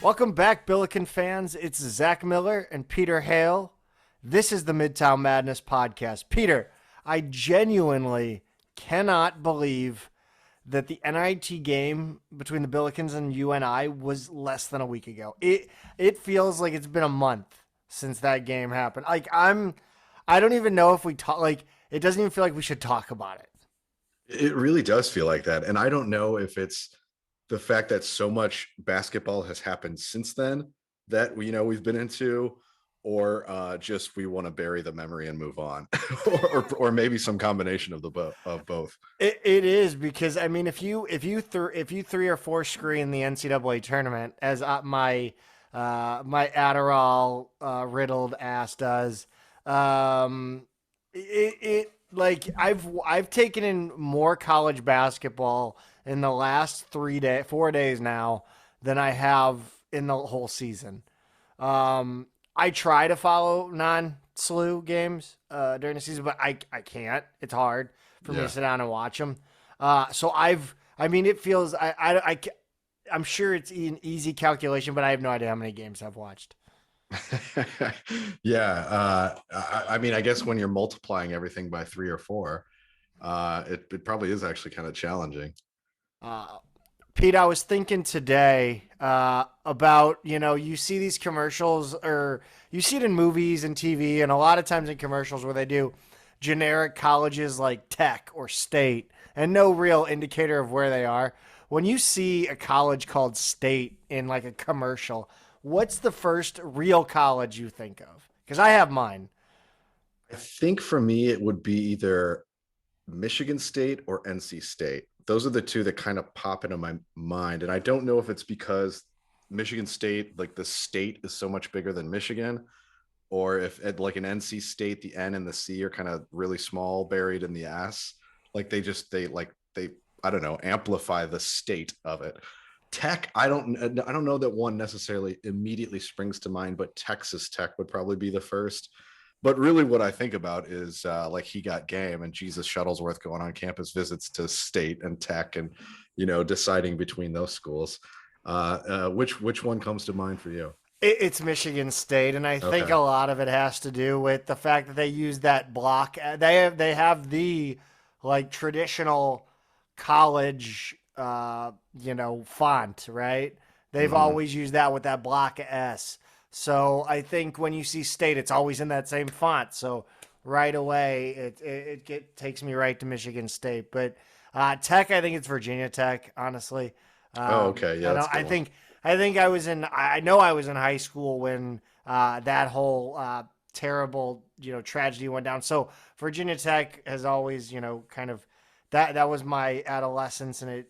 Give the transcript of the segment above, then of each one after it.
Welcome back, Billiken fans. It's Zach Miller and Peter Hale. This is the Midtown Madness podcast. Peter, I genuinely cannot believe that the NIT game between the Billikens and UNI was less than a week ago. It feels like it's been a month since that game happened. I don't even know if we talk. It doesn't even feel like we should talk about it. It really does feel like that. And I don't know if it's the fact that so much basketball has happened since then that we've been into, or just we want to bury the memory and move on, or maybe some combination of both. It is because I mean, if you three or four screen the NCAA tournament as my Adderall riddled ass does, it like I've taken in more college basketball in the last 4 days now than I have in the whole season. I try to follow non-SLU games during the season, but I can't. It's hard for me to Yeah. sit down and watch them. I mean, it feels, I'm sure it's an easy calculation, but I have no idea how many games I've watched. Yeah. I mean, I guess when you're multiplying everything by three or four, it probably is actually kind of challenging. Uh, Pete, I was thinking today about, you see these commercials or you see it in movies and TV and a lot of times in commercials where they do generic colleges like Tech or State and no real indicator of where they are. When you see a college called State in like a commercial, what's the first real college you think of? Because I have mine. I think for me, it would be either Michigan State or NC State. Those are the two that kind of pop into my mind. And I don't know if it's because Michigan State, like the state is so much bigger than Michigan, or if at like an NC State, the N and the C are kind of really small, buried in the S. Like they I don't know, amplify the state of it. Tech, I don't know that one necessarily immediately springs to mind, but Texas Tech would probably be the first. But really, what I think about is like he got game and Jesus Shuttlesworth going on campus visits to state and tech, and deciding between those schools. Which one comes to mind for you? It's Michigan State, and I think Okay. a lot of it has to do with the fact that they use that block. They have the like traditional college, font, right? They've Hmm. always used that with that block S. So I think when you see State, it's always in that same font. So right away, takes me right to Michigan State. But Tech, I think it's Virginia Tech. Honestly, Oh, okay. Yeah, I that's know. a good one. I think I was in. I know I was in high school when that whole terrible tragedy went down. So Virginia Tech has always kind of that was my adolescence, and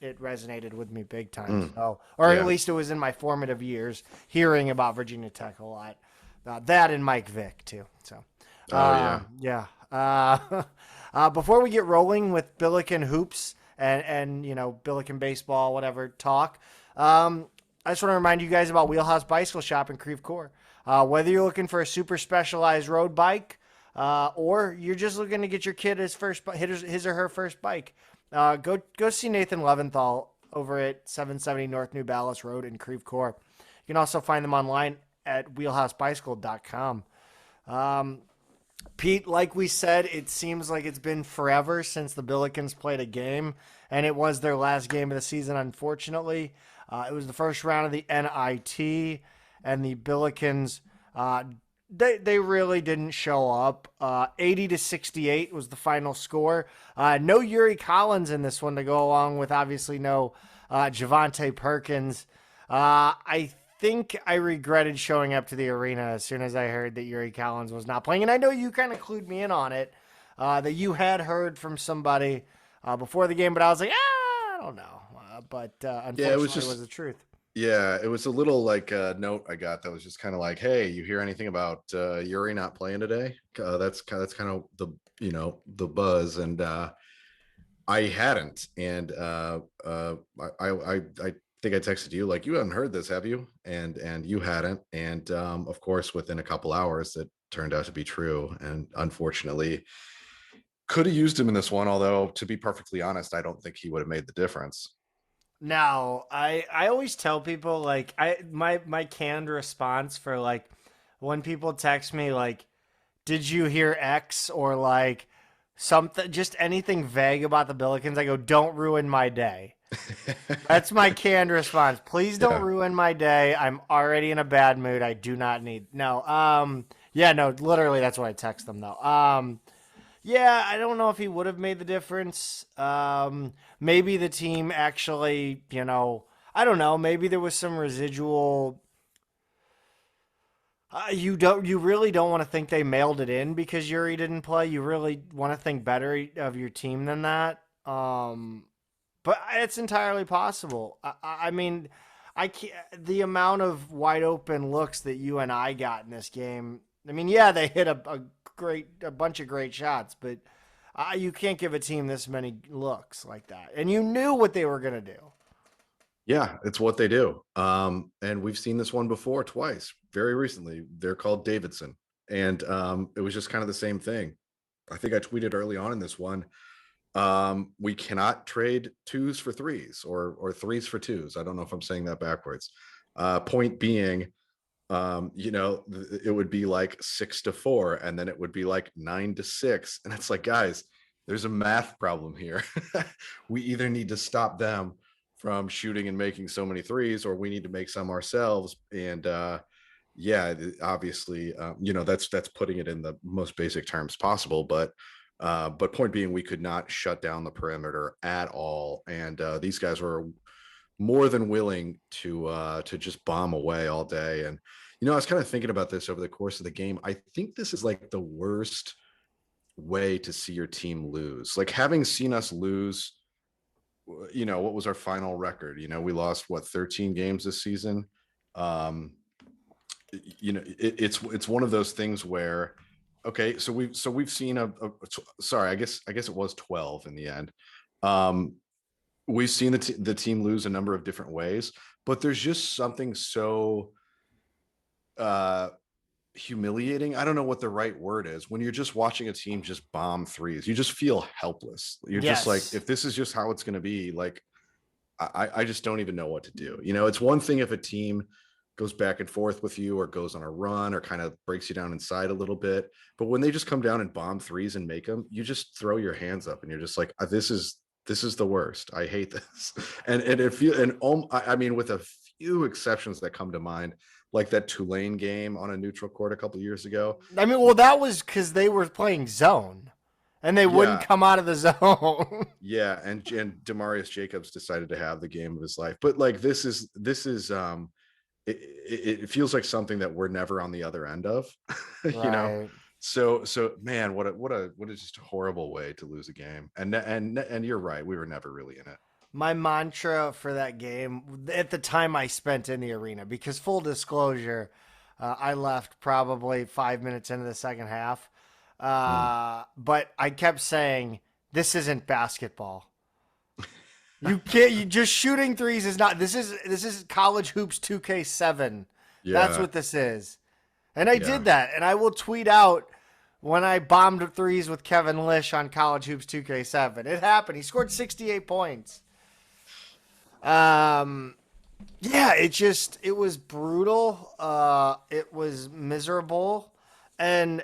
it resonated with me big time. Mm, So, or at yeah. least it was in my formative years, hearing about Virginia Tech a lot. That and Mike Vick too. So, Oh, yeah. yeah. Before we get rolling with Billiken hoops and Billiken baseball, whatever talk, I just want to remind you guys about Wheelhouse Bicycle Shop in Creve Coeur. Whether you're looking for a super specialized road bike, or you're just looking to get your kid his or her first bike, go see Nathan Levanthal over at 770 North New Ballas Road in Creve Coeur. You can also find them online at wheelhousebicycle.com. Pete, like we said, it seems like it's been forever since the Billikens played a game, and it was their last game of the season, unfortunately. It was the first round of the NIT, and the Billikens, they really didn't show up. 80-68 was the final score. No Yuri Collins in this one to go along with obviously no Javante Perkins. I think I regretted showing up to the arena as soon as I heard that Yuri Collins was not playing. And I know you kind of clued me in on it, that you had heard from somebody before the game, but I was like, I don't know. But Yeah, it was unfortunately, it was just the truth. yeah, it was a little like a note I got that was just kind of like, hey, you hear anything about Yuri not playing today? That's kind of the the buzz, and I hadn't, and I think I texted you like, you haven't heard this, have you? And you hadn't, and of course, within a couple hours, it turned out to be true, and unfortunately, could have used him in this one. Although, to be perfectly honest, I don't think he would have made the difference. Now, I always tell people like my canned response for like when people text me like, did you hear X or like something, just anything vague about the Billikens, I go, don't ruin my day. That's my canned response. Please don't Yeah. ruin my day. I'm already in a bad mood. I do not need no. Yeah, no, literally that's what I text them though. Yeah, I don't know if he would have made the difference. Maybe the team actually, I don't know. Maybe there was some residual. You really don't want to think they mailed it in because Yuri didn't play. You really want to think better of your team than that. But it's entirely possible. I mean, I can't, the amount of wide open looks that you and I got in this game. I mean, yeah, they hit a bunch of great shots, but you can't give a team this many looks like that. And you knew what they were gonna do. Yeah, it's what they do. And we've seen this one before twice, very recently. They're called Davidson. And it was just kind of the same thing. I think I tweeted early on in this one. We cannot trade twos for threes or threes for twos. I don't know if I'm saying that backwards. Point being, it would be like 6-4, and then it would be like 9-6. And it's like, guys, there's a math problem here. We either need to stop them from shooting and making so many threes, or we need to make some ourselves. And yeah, obviously, that's putting it in the most basic terms possible. But point being, we could not shut down the perimeter at all, and these guys were more than willing to just bomb away all day. And I was kind of thinking about this over the course of the game. I think this is like the worst way to see your team lose. Like, having seen us lose, what was our final record? We lost, what, 13 games this season. um it's one of those things where, okay, so we've seen sorry, I guess it was 12 in the end. um we've seen the team lose a number of different ways, but there's just something so uh humiliating. I don't know what the right word is, when you're just watching a team just bomb threes. You just feel helpless. You're just like, Yes. if this is just how it's going to be, like, I just don't even know what to do. It's one thing if a team goes back and forth with you, or goes on a run, or kind of breaks you down inside a little bit. But when they just come down and bomb threes and make them, you just throw your hands up and you're just like, this is the worst. I hate this. And if you and I mean, with a few exceptions that come to mind, like that Tulane game on a neutral court a couple years ago. I mean, well, that was because they were playing zone, and they wouldn't Yeah, come out of the zone. yeah, and Demarius Jacobs decided to have the game of his life. But like, this is it feels like something that we're never on the other end of. you know Right. so man, what a just horrible way to lose a game. And you're right, we were never really in it. My mantra for that game at the time I spent in the arena, because full disclosure, I left probably 5 minutes into the second half. Mm. But I kept saying, this isn't basketball. You can't. You just shooting threes is not. This is college hoops 2K7. That's Yeah, what this is. And I yeah. did that. And I will tweet out when I bombed threes with Kevin Lish on college hoops 2K7. It happened. He scored 68 points. Um, yeah, it was brutal. It was miserable, and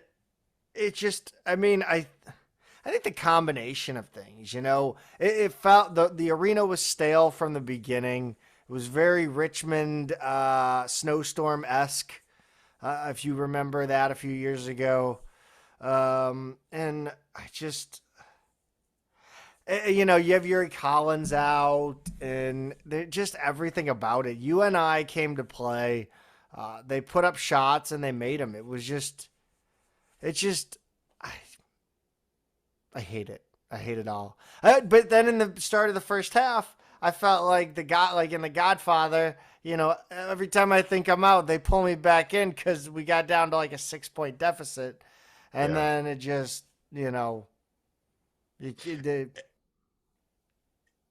I mean, I think the combination of things, it felt the arena was stale from the beginning. It was very Richmond snowstorm esque, if you remember that a few years ago. And I just, you have Yuri Collins out, and just everything about it. You and I came to play. They put up shots and they made them. It's just, I, I hate it. I hate it all. But then in the start of the first half, I felt like like in The Godfather. Every time I think I'm out, they pull me back in because we got down to like a 6 point deficit, and Yeah. then it just, they,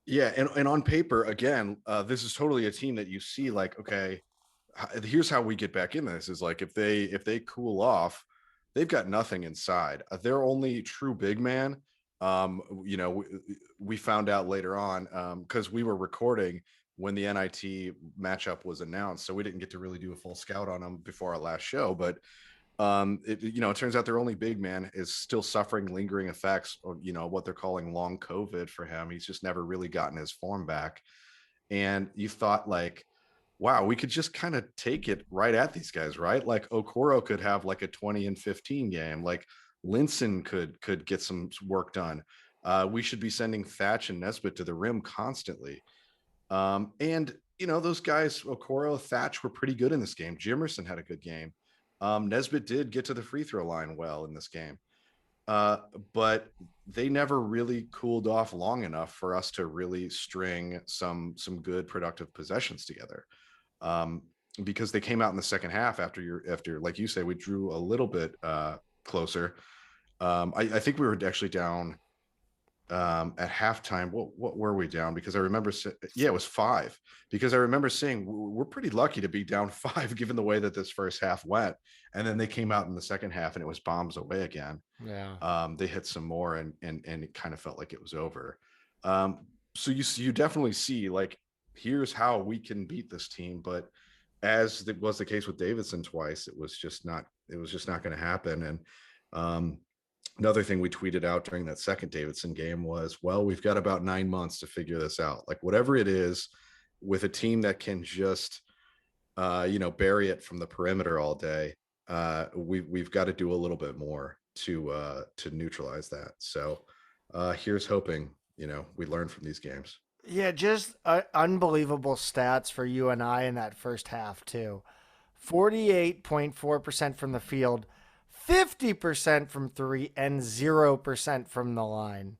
Yeah, and on paper, again, this is totally a team that you see like, okay, here's how we get back in this, is like, if they cool off, they've got nothing inside. Their only true big man We found out later on because we were recording when the NIT matchup was announced, so we didn't get to really do a full scout on them before our last show. But it turns out their only big man is still suffering lingering effects of what they're calling long COVID for him. He's just never really gotten his form back. And you thought like, wow, we could just kind of take it right at these guys, right? Like Okoro could have like a 20 and 15 game. Like Linson could get some work done. We should be sending Thatch and Nesbitt to the rim constantly. And those guys, Okoro, Thatch, were pretty good in this game. Jimerson had a good game. Nesbitt did get to the free throw line well in this game. Uh, but they never really cooled off long enough for us to really string some good productive possessions together. Um, because they came out in the second half after like you say, we drew a little bit closer. I think we were actually down at halftime. What were we down? Because I remember, it was 5. Because I remember saying we're pretty lucky to be down 5 given the way that this first half went. And then they came out in the second half and it was bombs away again. Yeah. They hit some more and it kind of felt like it was over. So you definitely see like here's how we can beat this team, but as it was the case with Davidson twice, it was just not going to happen. And another thing we tweeted out during that second Davidson game was, well, we've got about 9 months to figure this out. Like whatever it is, with a team that can just bury it from the perimeter all day, we've got to do a little bit more to neutralize that. So here's hoping we learn from these games. Yeah, just unbelievable stats for you and I in that first half too. 48.4% from the field, 50% from 3, and 0% from the line.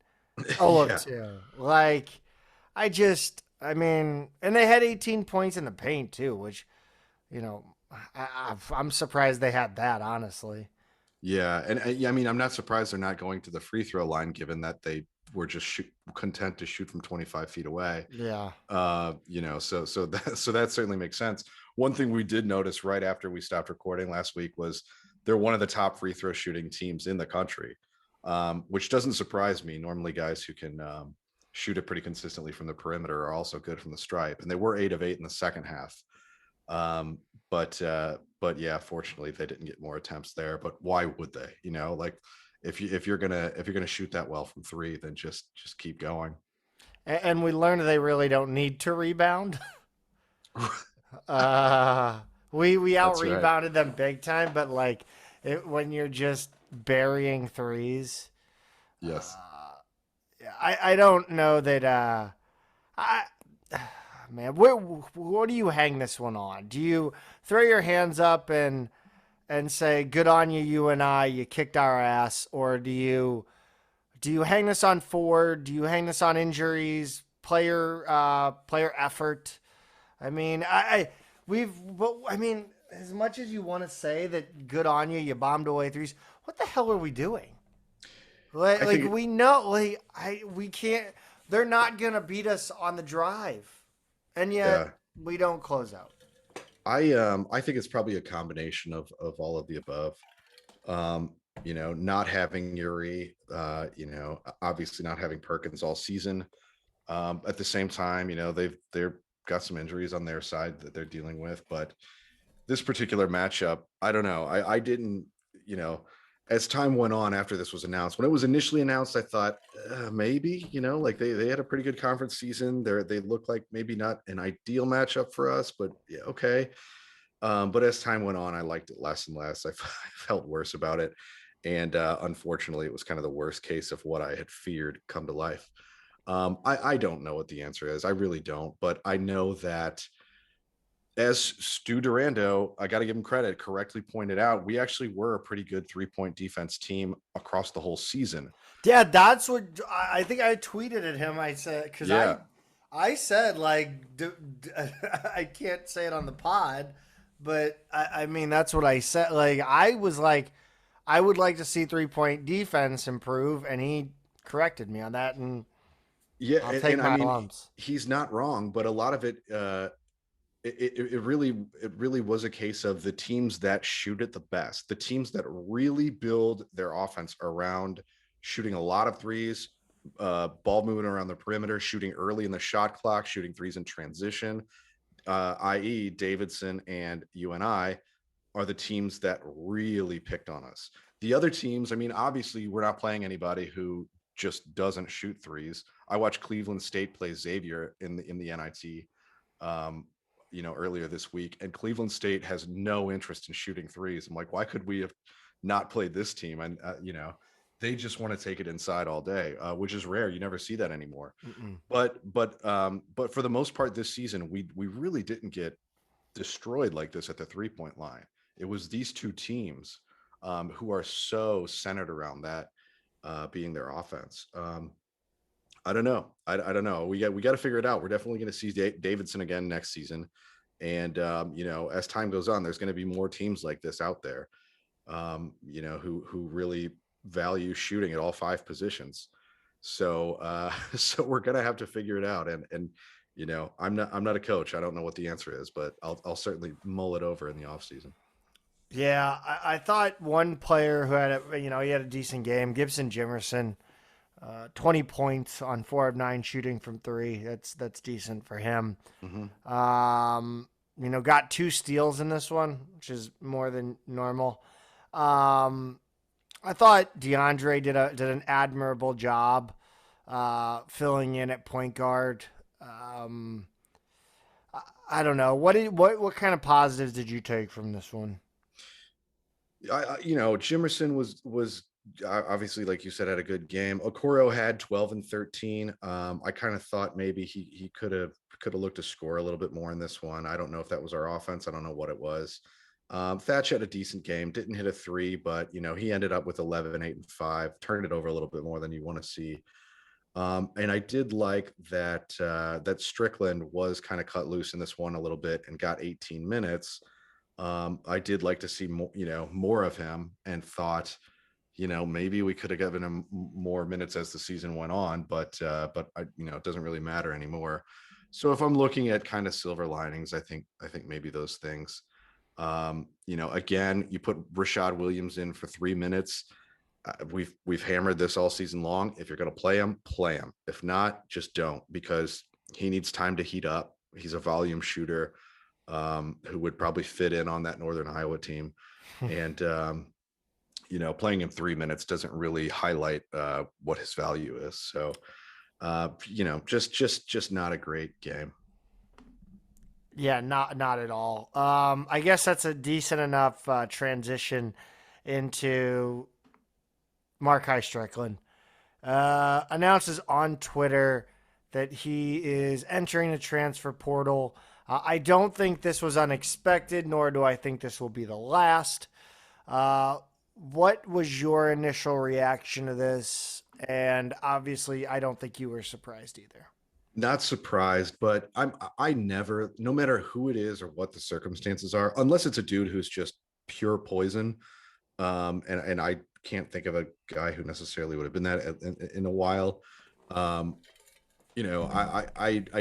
0 of Yeah. 2. Like, I mean, and they had 18 points in the paint too, which, you know, I'm surprised they had that, honestly. Yeah, and I mean, I'm not surprised they're not going to the free throw line, given that they were just content to shoot from 25 feet away. Yeah. So that certainly makes sense. One thing we did notice right after we stopped recording last week was they're one of the top free throw shooting teams in the country, which doesn't surprise me. Normally, guys who can shoot it pretty consistently from the perimeter are also good from the stripe, and they were 8 of 8 in the second half. Um, but yeah, fortunately they didn't get more attempts there. But why would they? Like if you're gonna shoot that well from 3, then just keep going. And we learned they really don't need to rebound. Uh, we out That's right. rebounded them big time, but like when you're just burying threes, Yes. I don't know that. I man, what do you hang this one on? Do you throw your hands up and say, "Good on you, you and I, you kicked our ass," or do you hang this on Ford? Do you hang this on injuries, player effort? I mean, I mean, as much as you want to say that good on you, you bombed away threes. What the hell are we doing? I Like think we know, we can't. They're not gonna beat us on the drive, and yet yeah. we don't close out. I think it's probably a combination of all of the above. Not having Yuri, obviously not having Perkins all season. At the same time, they've got some injuries on their side that they're dealing with, but this particular matchup, I don't know. I didn't, as time went on after this was announced, when it was initially announced, I thought maybe, like they had a pretty good conference season. They look like maybe not an ideal matchup for us, but yeah, okay. But as time went on, I liked it less and less. I felt worse about it. And unfortunately, it was kind of the worst case of what I had feared come to life. I don't know what the answer is. I really don't. But I know that as Stu Durando, I got to give him credit, correctly pointed out, we actually were a pretty good 3-point defense team across the whole season. Yeah, that's what I think. I tweeted at him. I said because Yeah. I said like I can't say it on the pod, but I mean that's what I said. Like I was like I would like to see 3-point defense improve, and he corrected me on that, and Yeah. I'll And, take and I my mean, lumps. he's not wrong, but a lot of it really was a case of the teams that shoot it the best, the teams that really build their offense around shooting a lot of threes, ball movement around the perimeter, shooting early in the shot clock, shooting threes in transition, i.e., Davidson and UNI are the teams that really picked on us. The other teams, I mean, obviously, we're not playing anybody who just doesn't shoot threes. I watched Cleveland State play Xavier in the NIT, um, earlier this week, and Cleveland State has no interest in shooting threes. I'm like, why could we have not played this team? And they just want to take it inside all day, which is rare. You never see that anymore. Mm-mm. But for the most part this season, we really didn't get destroyed like this at the 3-point line. It was these two teams who are so centered around that being their offense. I don't know. I don't know. We got to figure it out. We're definitely going to see Davidson again next season, and as time goes on, there's going to be more teams like this out there. Who really value shooting at all 5 positions. So so we're going to have to figure it out. And I'm not a coach. I don't know what the answer is, but I'll certainly mull it over in the off season. Yeah, I thought one player who had he had a decent game, Gibson Jimerson, 20 points on 4 of 9 shooting from three. That's decent for him. Mm-hmm. Got 2 steals in this one, which is more than normal. I thought DeAndre did an admirable job filling in at point guard. I don't know what kind of positives did you take from this one? Jimerson was obviously, like you said, had a good game. Okoro had 12 and 13. I kind of thought maybe he could have looked to score a little bit more in this one. I don't know if that was our offense. I don't know what it was. Thatch had a decent game, didn't hit a 3, but he ended up with 11, 8, and 5, turned it over a little bit more than you want to see. And I did like that Strickland was kind of cut loose in this one a little bit and got 18 minutes. I did like to see more of him, and thought, maybe we could have given him more minutes as the season went on, but it doesn't really matter anymore. So if I'm looking at kind of silver linings, I think maybe those things. Again, you put Rashad Williams in for 3 minutes. We've hammered this all season long. If you're going to play him, play him. If not, just don't, because he needs time to heat up. He's a volume shooter who would probably fit in on that Northern Iowa team. And, playing him 3 minutes doesn't really highlight what his value is. So, just not a great game. Yeah, not at all. I guess that's a decent enough transition into Markai Strickland. Announces on Twitter that he is entering the transfer portal. I don't think this was unexpected, nor do I think this will be the last. What was your initial reaction to this? And obviously, I don't think you were surprised either. Not surprised, but I never, no matter who it is or what the circumstances are, unless it's a dude who's just pure poison. And I can't think of a guy who necessarily would have been that in a while. I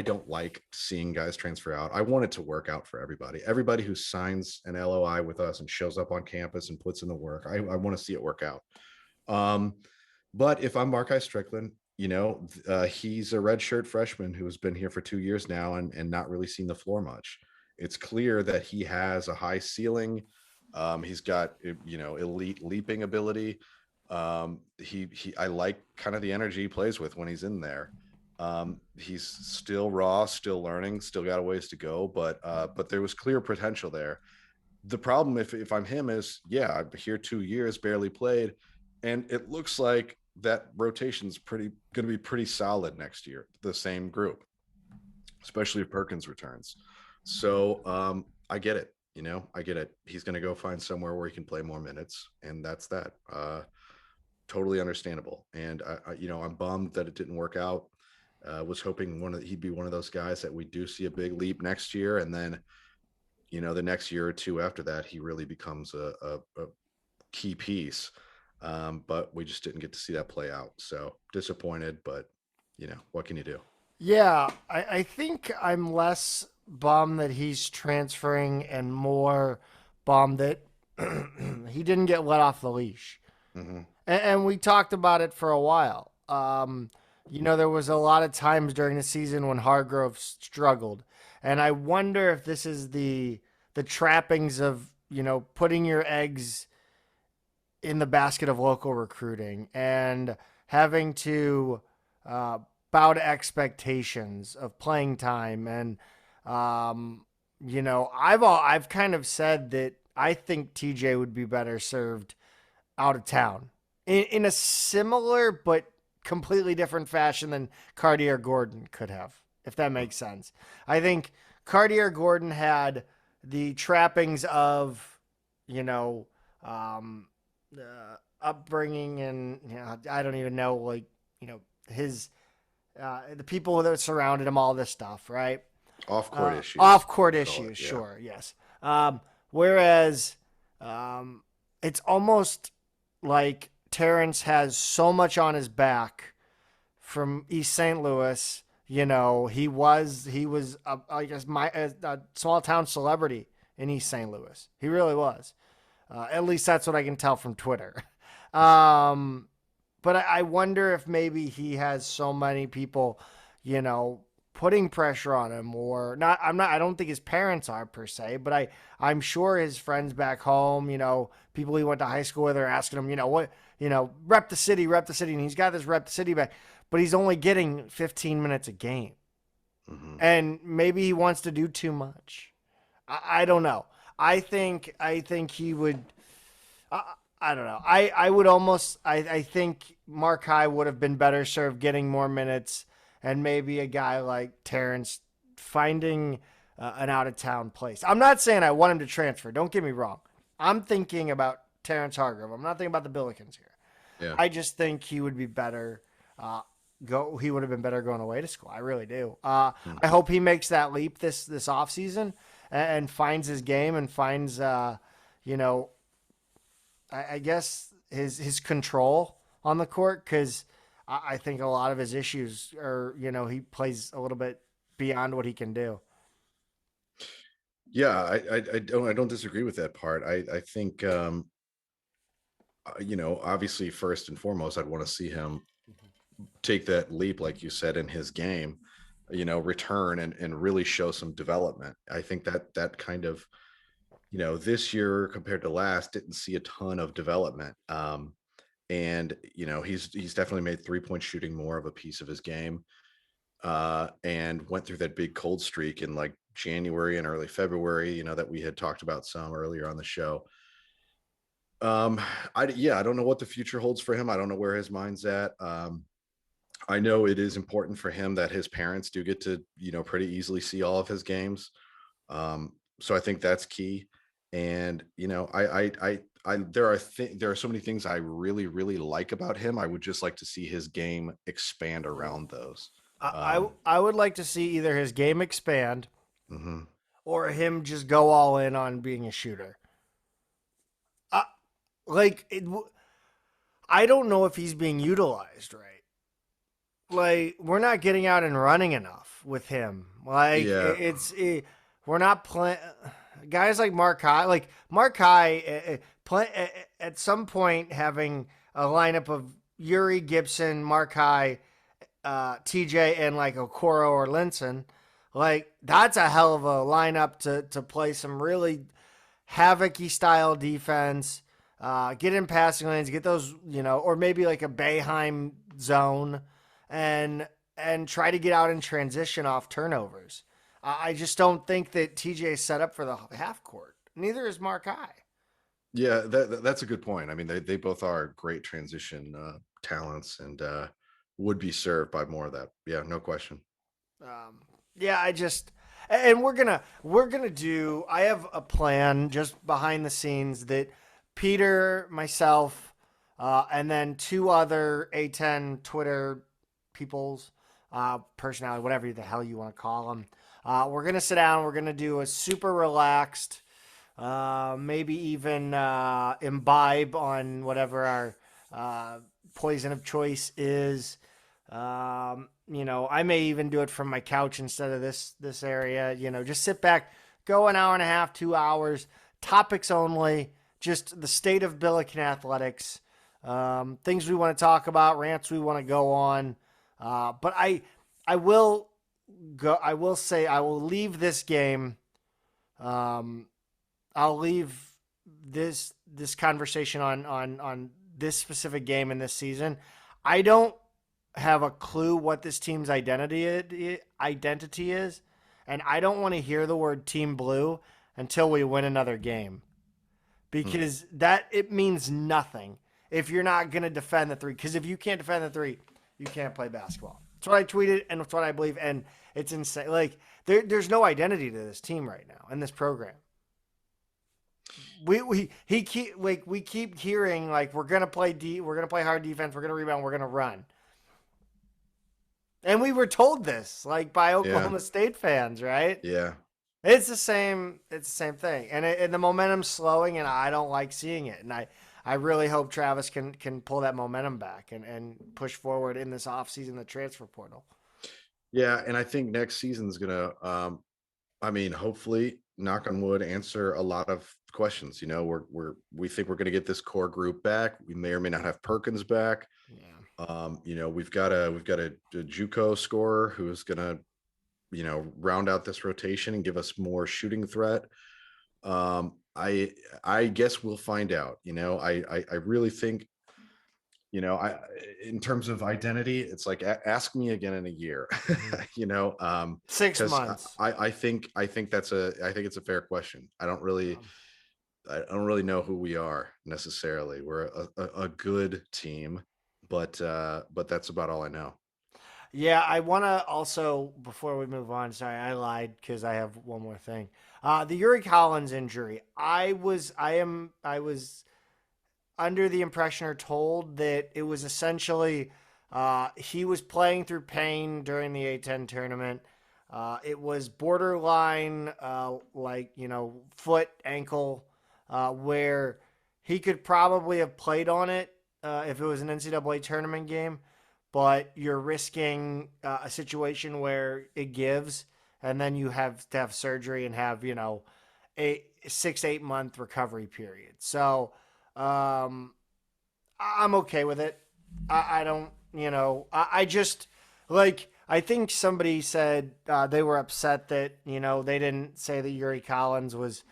don't like seeing guys transfer out. I want it to work out for everybody. Everybody who signs an LOI with us and shows up on campus and puts in the work, I want to see it work out. But if I'm Markai Strickland, he's a redshirt freshman who has been here for 2 years now and not really seen the floor much. It's clear that he has a high ceiling. He's got, elite leaping ability. I like kind of the energy he plays with when he's in there. He's still raw, still learning, still got a ways to go, but there was clear potential there. The problem, if I'm him, is I'm here 2 years, barely played, and it looks like that rotation's going to be pretty solid next year, the same group, especially if Perkins returns. So I get it. I get it. He's going to go find somewhere where he can play more minutes, and that's that. Totally understandable. And I'm bummed that it didn't work out. Was hoping he'd be one of those guys that we do see a big leap next year, and then the next year or two after that, he really becomes a key piece. But we just didn't get to see that play out. So disappointed, but what can you do? Yeah, I think I'm less bummed that he's transferring and more bummed that he didn't get let off the leash. Mm-hmm. And we talked about it for a while. There was a lot of times during the season when Hargrove struggled, and I wonder if this is the trappings of putting your eggs in the basket of local recruiting and having to uh, bow to expectations of playing time. And I've kind of said that I think TJ would be better served out of town in a similar but completely different fashion than Cartier Gordon could have, if that makes sense. I think Cartier Gordon had the trappings of, you know, um, upbringing and, I don't even know, like, his, the people that surrounded him, all this stuff, right? Off court issues, Off court we call it. issues, Yeah. sure, yes. Whereas um, it's almost like Terrence has so much on his back from East St. Louis. He was I guess a small town celebrity in East St. Louis. He really was. At least that's what I can tell from Twitter. Um, but I wonder if maybe he has so many people, you know, putting pressure on him, or not. I don't think his parents are per se, but I'm sure his friends back home, people he went to high school with, are asking him, what, rep the city, and he's got this rep the city back, but he's only getting 15 minutes a game, Hmm. and maybe he wants to do too much. I don't know. I think he would. I don't know. I would almost. I think Mark High would have been better served getting more minutes, and maybe a guy like Terrence finding an out of town place. I'm not saying I want him to transfer. Don't get me wrong. I'm thinking about Terrence Hargrove. I'm not thinking about the Billikens here. Yeah. I just think he would be better. He would have been better going away to school. I really do. I Hmm. hope he makes that leap this off season and finds his game and finds you know I guess his control on the court, because I think a lot of his issues are, he plays a little bit beyond what he can do. Yeah, I don't disagree with that part. I think obviously first and foremost, I'd want to see him take that leap, like you said, in his game, return and really show some development. I think that kind of, this year compared to last didn't see a ton of development. And he's definitely made 3-point shooting more of a piece of his game. And went through that big cold streak in like January and early February, that we had talked about some earlier on the show. Um, I don't know what the future holds for him. I don't know where his mind's at. I know it is important for him that his parents do get to, pretty easily see all of his games. So I think that's key. And there are so many things I really really like about him. I would just like to see his game expand around those. I would like to see either his game expand Mhm. or him just go all in on being a shooter. Uh, like it, I don't know if he's being utilized right. Like, we're not getting out and running enough with him. Like Yeah, we're not playing guys like Mark High. Like Mark High, at some point having a lineup of Yuri, Gibson, Mark High, TJ, and like Okoro or Linson. Like, that's a hell of a lineup to play some really havocy style defense. Get in passing lanes, get those, or maybe like a Bayheim zone, and try to get out in transition off turnovers. I just don't think that TJ is set up for the half court. Neither is Mark High. yeah, that's a good point. I mean, they both are great transition talents and would be served by more of that. Yeah, no question. Um, yeah, and we're gonna do. I have a plan just behind the scenes that Peter, myself, and then two other A10 Twitter peoples, personality, whatever the hell you want to call them. We're gonna sit down. We're gonna do a super relaxed, maybe even imbibe on whatever our poison of choice is. I may even do it from my couch instead of this area. Just sit back, go an hour and a half, 2 hours, topics only, just the state of Billiken athletics, things we want to talk about, rants we want to go on. But I will go. I will say I will leave this game. Um, I'll leave this conversation on this specific game in this season. I don't have a clue what this team's identity is, and I don't want to hear the word Team Blue until we win another game Hmm. because that it means nothing if you're not going to defend the three. Because if you can't defend the three, you can't play basketball. That's what I tweeted, and it's what I believe, and it's insane. Like there's no identity to this team right now and this program. We keep hearing like we're gonna play hard defense, we're gonna rebound, we're gonna run, and we were told this like by Yeah. Oklahoma State fans, right? Yeah. It's the same. It's the same thing, and the momentum's slowing, and I don't like seeing it. And I really hope Travis can pull that momentum back and push forward in this offseason, the transfer portal. Yeah. And I think next season's gonna I mean, hopefully, knock on wood, answer a lot of questions. You know, we think we're gonna get this core group back. We may or may not have Perkins back. Yeah. You know, we've got a JUCO scorer who's gonna, you know, round out this rotation and give us more shooting threat. I guess we'll find out. You know, I really think, you know, I in terms of identity, it's like ask me again in a year. Mhm. You know, 'cause 6 months. I think it's a fair question. I don't really know who we are necessarily. We're a good team, but that's about all I know. Yeah, I want to also before we move on. Sorry, I lied because I have one more thing. The Yuri Collins injury. I was under the impression or told that it was essentially he was playing through pain during the A10 tournament. It was borderline, like, foot, ankle, where he could probably have played on it if it was an NCAA tournament game, but you're risking a situation where it gives, and then you have to have surgery and have, a 6 8 month recovery period. So, um, I'm okay with it. I don't, I just like. I think somebody said they were upset that they didn't say that Yuri Collins was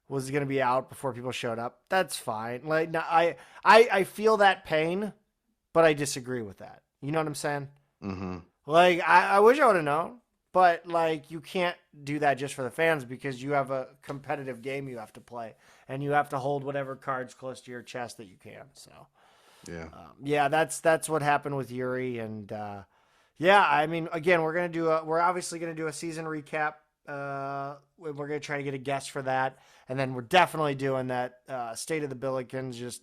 going to be out before people showed up. That's fine. Like, no, I feel that pain, but I disagree with that. You know what I'm saying? Hmm. Like, I wish I would have known, but like, you can't do that just for the fans because you have a competitive game you have to play, and you have to hold whatever cards close to your chest that you can. So, Yeah. yeah, that's what happened with Yuri, and yeah, I mean, again, we're obviously gonna do a season recap. We're gonna try to get a guest for that, and then we're definitely doing that State of the Billikens, just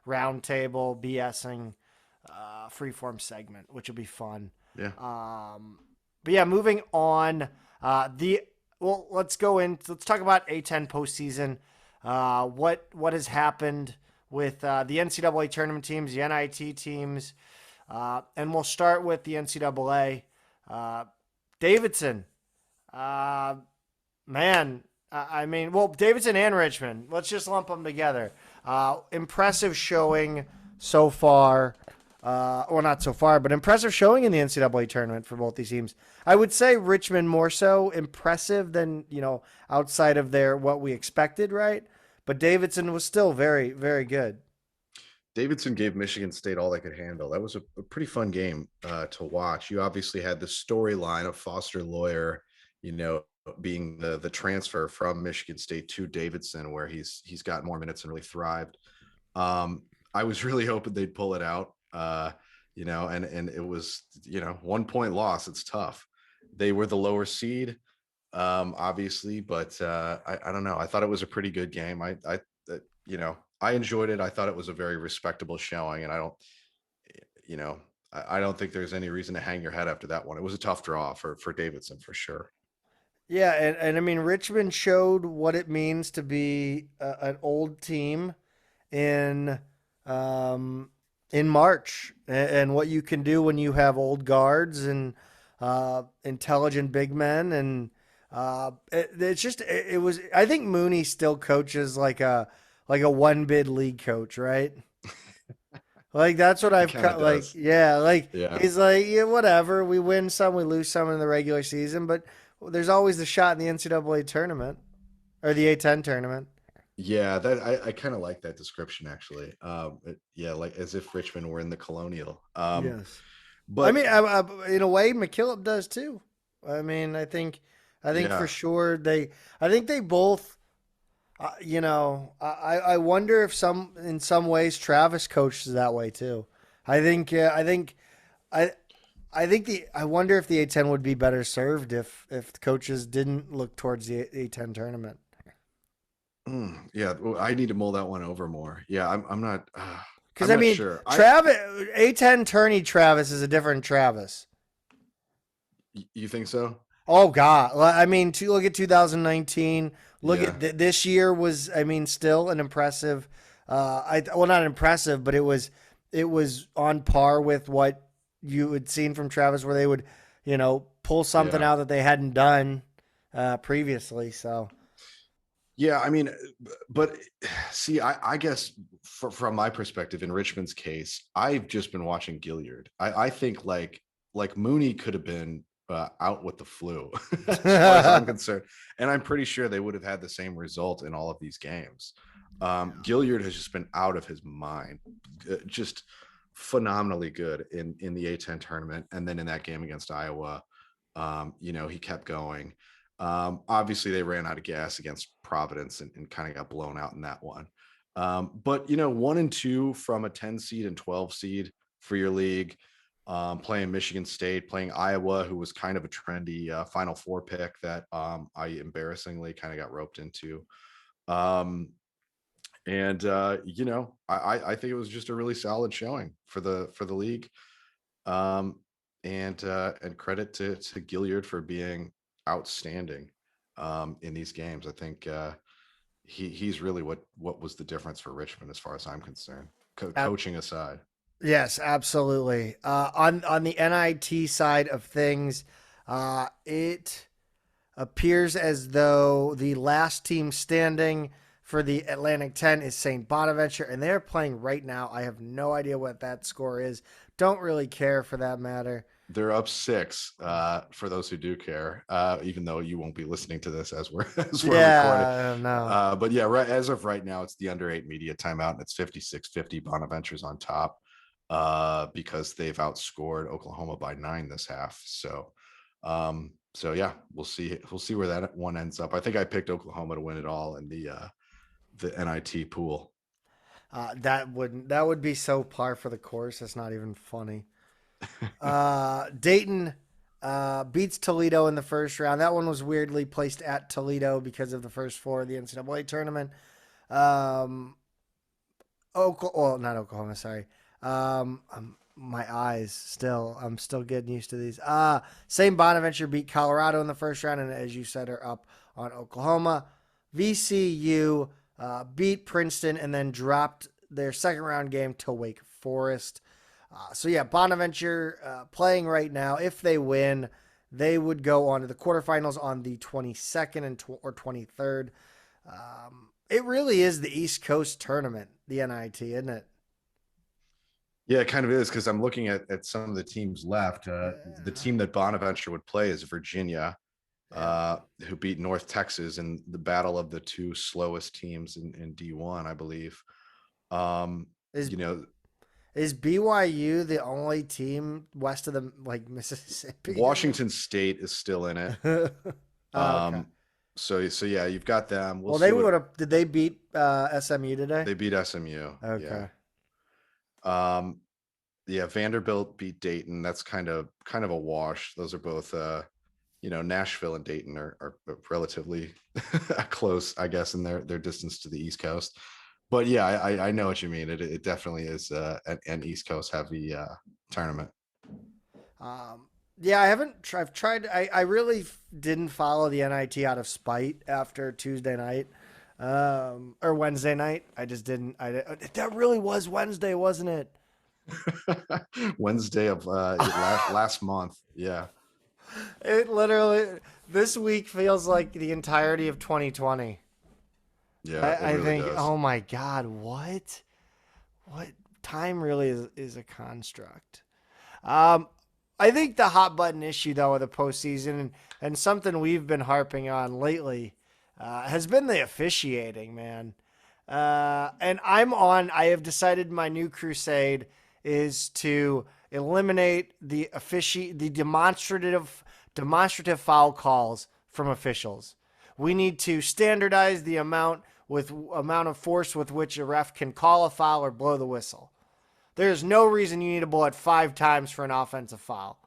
roundtable BSing freeform segment, which will be fun. Yeah. Um, but yeah, moving on. The well, let's talk about A10 postseason. What has happened with the NCAA tournament teams, the NIT teams, and we'll start with the NCAA. Davidson, uh, man, I mean, well, Davidson and Richmond. Let's just lump them together. Impressive showing so far. Or not so far, but impressive showing in the NCAA tournament for both these teams. I would say Richmond more so impressive than, outside of their what we expected, right? But Davidson was still very, very good. Davidson gave Michigan State all they could handle. That was a pretty fun game to watch. You obviously had the storyline of Foster Lawyer, you know, being the transfer from Michigan State to Davidson, where he's got more minutes and really thrived. I was really hoping they'd pull it out. You know, and it was, 1 point loss. It's tough. They were the lower seed, obviously, but I don't know. I thought it was a pretty good game. I enjoyed it. I thought it was a very respectable showing, and you know, I don't think there's any reason to hang your head after that one. It was a tough draw for Davidson for sure. Yeah, and I mean Richmond showed what it means to be an old team in um, in March, and what you can do when you have old guards and intelligent big men, and it's just it was. I think Mooney still coaches like a one bid league coach, right? Like that's what It I've kind of cut. Like does. yeah, like Yeah. he's like yeah, whatever. We win some, we lose some in the regular season, but there's always the shot in the NCAA tournament or the A10 tournament. Yeah, that I kind of like that description actually. Yeah, like as if Richmond were in the Colonial. Yes, I But mean, in a way, McKillop does too. I mean, I think for yeah, sure I think they both. I wonder if in some ways, Travis coaches that way too. I, I wonder if the A10 would be better served if the coaches didn't look towards the A10 tournament. yeah. Well, I need to mull that one over more. Yeah, I'm not. Because I'm I not mean, sure. Travis A10 tourney Travis is a different Travis. You think so? Oh God! I mean, to look at 2019. Look Yeah, at this year was. I mean, still an impressive. Not impressive, but it was on par with what you had seen from Travis, where they would, pull something yeah, out that they hadn't done previously. So yeah. I mean, but see, I guess from my perspective, in Richmond's case, I've just been watching Gilliard. I think like Mooney could have been out with the flu, as far as I'm concerned, and I'm pretty sure they would have had the same result in all of these games. Gilliard has just been out of his mind, just phenomenally good in the A10 tournament, and then in that game against Iowa, he kept going. Obviously, they ran out of gas against Providence and kind of got blown out in that one. But 1 and 2 from a 10 seed and 12 seed for your league, playing Michigan State, playing Iowa, who was kind of a trendy Final Four pick that I embarrassingly kind of got roped into. Um, and I think it was just a really solid showing for the league. Um, and credit to Gilliard for being outstanding in these games. I think he's really what was the difference for Richmond as far as I'm concerned, coaching aside. yes, absolutely. On the NIT side of things, it appears as though the last team standing for the Atlantic 10 is St. Bonaventure, and they're playing right now. I have no idea what that score is. Don't really care for that matter. They're up 6 for those who do care, even though you won't be listening to this as we're as we're recording. Yeah, no. But yeah, right as of right now, it's the under 8 media timeout, and it's 56-50. Bonaventure's on top because they've outscored Oklahoma by 9 this half. So yeah, we'll see where that one ends up. I think I picked Oklahoma to win it all in the NIT pool. That would be so par for the course. It's not even funny. Dayton beats Toledo in the first round. That one was weirdly placed at Toledo because of the first four of the NCAA tournament. Not Oklahoma. Sorry. My eyes still. I'm still getting used to these. St. Bonaventure beat Colorado in the first round, and as you said, are up on Oklahoma. VCU beat Princeton and then dropped their second round game to Wake Forest. So yeah, Bonaventure playing right now. If they win, they would go on to the quarterfinals on the 22nd or 23rd. It really is the East Coast tournament, the NIT, isn't it? Yeah, it kind of is because I'm looking at some of the teams left. The Yeah. team that Bonaventure would play is Virginia, Yeah. who beat North Texas in the battle of the two slowest teams in D1, I believe. Um, Is you know, is BYU the only team west of the Mississippi? Washington State is still in it. Oh, okay. Um, so yeah, you've got them. We'll Well, see they what would have. Did they beat SMU today? they beat SMU. Yeah. Okay. Um, yeah, Vanderbilt beat Dayton. That's kind of a wash. Those are both Nashville and Dayton are relatively close, I guess, in their distance to the East Coast. But yeah, I know what you mean. It definitely is an East Coast heavy tournament. Um, yeah, I haven't. I've tried. I really didn't follow the NIT out of spite after Tuesday night, or Wednesday night. I just didn't. That really was Wednesday, wasn't it? Wednesday of last month. Yeah. It literally. This week feels like the entirety of 2020. Yeah, it I really think. does. Oh my God! What? What? time really is a construct. Um, I think the hot button issue though of the postseason and something we've been harping on lately has been the officiating, man. And I have decided my new crusade is to eliminate the demonstrative foul calls from officials. We need to standardize the amount of force with which a ref can call a foul or blow the whistle. There's no reason you need to blow it 5 times for an offensive foul.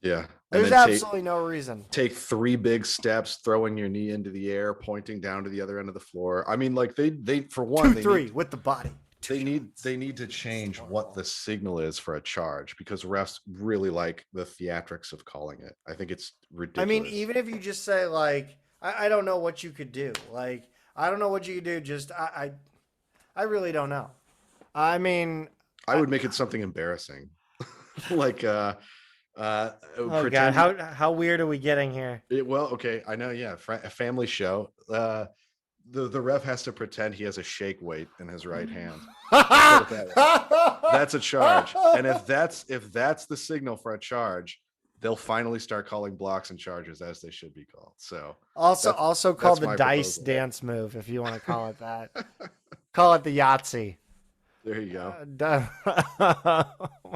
Yeah. And There's then absolutely no reason. take 3 big steps, throwing your knee into the air, pointing down to the other end of the floor. I mean, like they for one, 2-3 with the body. They need to change what the signal is for a charge, because refs really like the theatrics of calling it. I think it's ridiculous. I mean, even if you just say like, I don't know what you could do. Like, I don't know what you could do. Just I really don't know. I mean, I would make it something embarrassing, like oh god, how weird are we getting here? well, okay, I know, yeah, a family show. The ref has to pretend he has a shake weight in his right hand. That's a charge. And if that's the signal for a charge, they'll finally start calling blocks and charges as they should be called. So also called the dice proposal. dance move, if you want to call it that. Call it the Yahtzee. There you go. Oh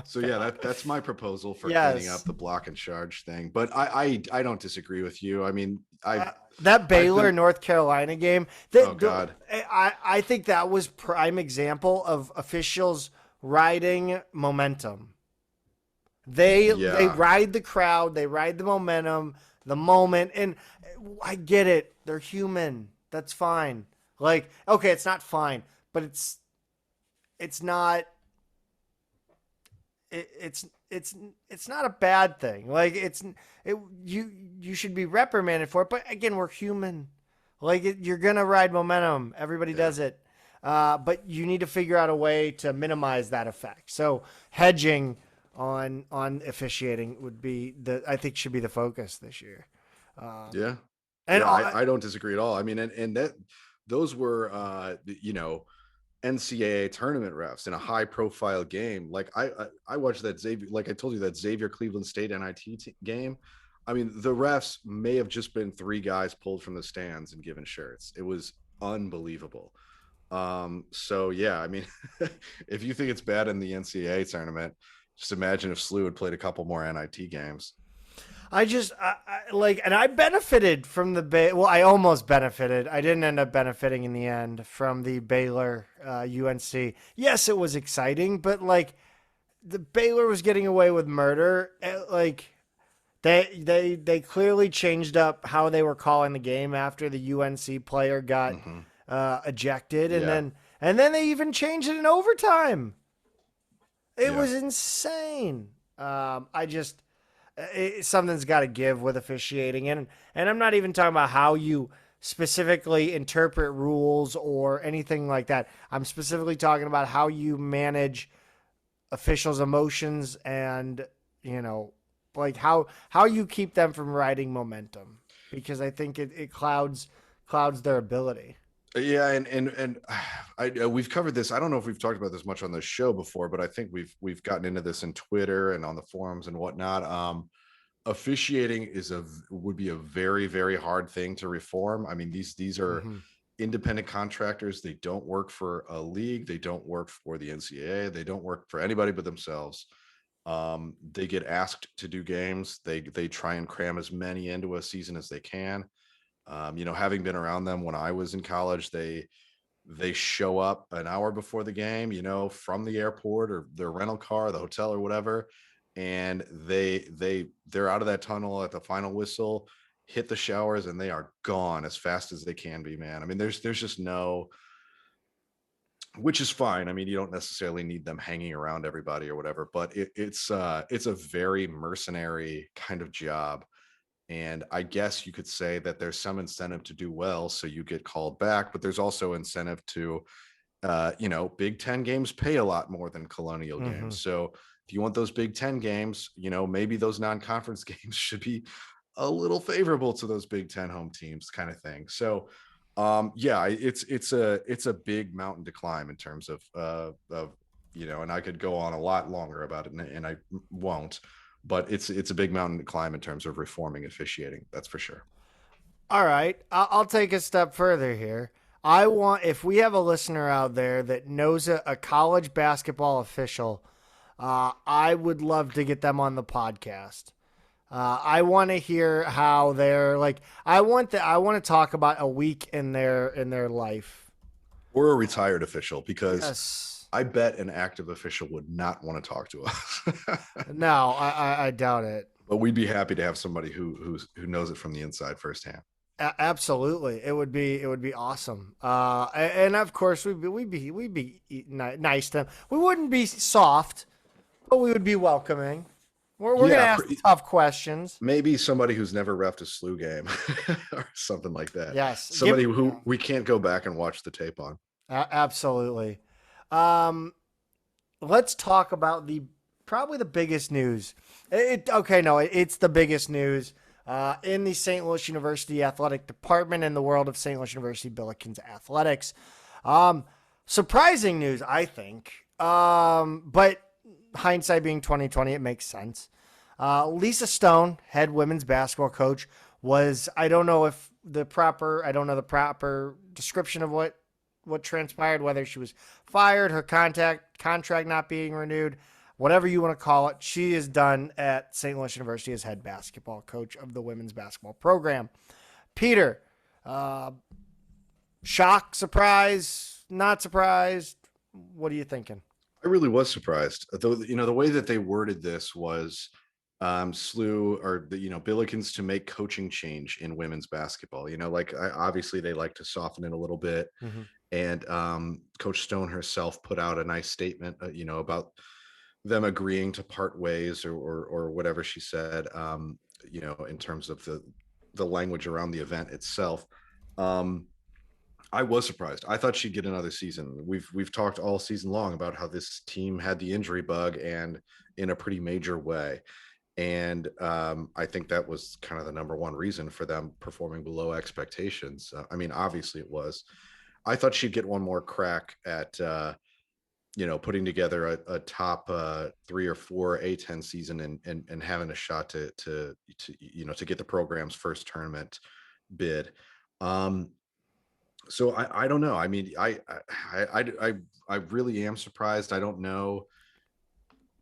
So yeah, that's my proposal for Yes. cleaning up the block and charge thing. But I don't disagree with you. I mean, that Baylor North Carolina game. Oh, God. I think that was prime example of officials riding momentum. They ride the crowd, they ride the momentum, the moment, and I get it. They're human. That's fine. Like, okay, it's not fine, but it's not it's not a bad thing. Like you should be reprimanded for it, but again, we're human. Like you're gonna ride momentum. Everybody does it, but you need to figure out a way to minimize that effect. So hedging on officiating would be I think should be the focus this year. Yeah. And I don't disagree at all. I mean, and that those were NCAA tournament refs in a high profile game. Like I watched that Xavier, like I told you, that Xavier Cleveland State NIT game. I mean, the refs may have just been 3 guys pulled from the stands and given shirts. It was unbelievable. So yeah, I mean, if you think it's bad in the NCAA tournament, just imagine if SLU had played a couple more NIT games. I and I benefited from well, I almost benefited. I didn't end up benefiting in the end from the Baylor UNC. Yes, it was exciting, but like the Baylor was getting away with murder. Like they clearly changed up how they were calling the game after the UNC player got ejected, and then they even changed it in overtime. It was insane. Something's got to give with officiating, and I'm not even talking about how you specifically interpret rules or anything like that. I'm specifically talking about how you manage officials' emotions and like how you keep them from riding momentum, because I think it clouds their ability. Yeah, and we've covered this. I don't know if we've talked about this much on the show before, but I think we've gotten into this in Twitter and on the forums and whatnot. Officiating would be a very, very hard thing to reform. I mean, these are independent contractors. They don't work for a league. They don't work for the NCAA. They don't work for anybody but themselves. They get asked to do games. They try and cram as many into a season as they can. Having been around them when I was in college, they show up an hour before the game, from the airport or their rental car, the hotel or whatever. And they're out of that tunnel at the final whistle, hit the showers, and they are gone as fast as they can be, man. I mean, there's just no, which is fine. I mean, you don't necessarily need them hanging around everybody or whatever, but it's a very mercenary kind of job. And I guess you could say that there's some incentive to do well, so you get called back, but there's also incentive to, Big Ten games pay a lot more than Colonial games. So if you want those Big Ten games, maybe those non-conference games should be a little favorable to those Big Ten home teams, kind of thing. So, it's a big mountain to climb in terms of and I could go on a lot longer about it, and I won't. But it's a big mountain to climb in terms of reforming officiating. That's for sure. All right, I'll take a step further here. If we have a listener out there that knows a college basketball official, I would love to get them on the podcast. I want to hear how they're like. I want to talk about a week in their life. Or a retired official, because Yes. I bet an active official would not want to talk to us. No, I doubt it. But we'd be happy to have somebody who knows it from the inside firsthand. Absolutely, it would be awesome. And of course we'd be nice to them. We wouldn't be soft, but we would be welcoming. We're gonna Yeah, ask tough questions. maybe somebody who's never refed a SLU game or something like that. Yes, Somebody who we can't go back and watch the tape on. absolutely. Um, let's talk about probably the biggest news. Okay, no, it's the biggest news in the St. Louis University Athletic Department in the world of St. Louis University Billikens athletics. Um, surprising news, I think. But hindsight being 2020, it makes sense. Lisa Stone, head women's basketball coach, I don't know the proper description of what transpired, whether she was fired, her contract not being renewed, whatever you want to call it. She is done at St. Louis University as head basketball coach of the women's basketball program. Peter, shock, surprise, not surprised? What are you thinking? I really was surprised, though. The way that they worded this was SLU, or Billikens, to make coaching change in women's basketball. Obviously they like to soften it a little bit. Mm-hmm. And Coach Stone herself put out a nice statement, about them agreeing to part ways, or whatever she said, in terms of the language around the event itself. I was surprised. I thought she'd get another season. We've talked all season long about how this team had the injury bug, and in a pretty major way. And I think that was kind of the number one reason for them performing below expectations. Obviously it was. I thought she'd get one more crack at putting together a top 3 or 4 A10 season, and having a shot to get the program's first tournament bid. So I don't know. I really am surprised. I don't know.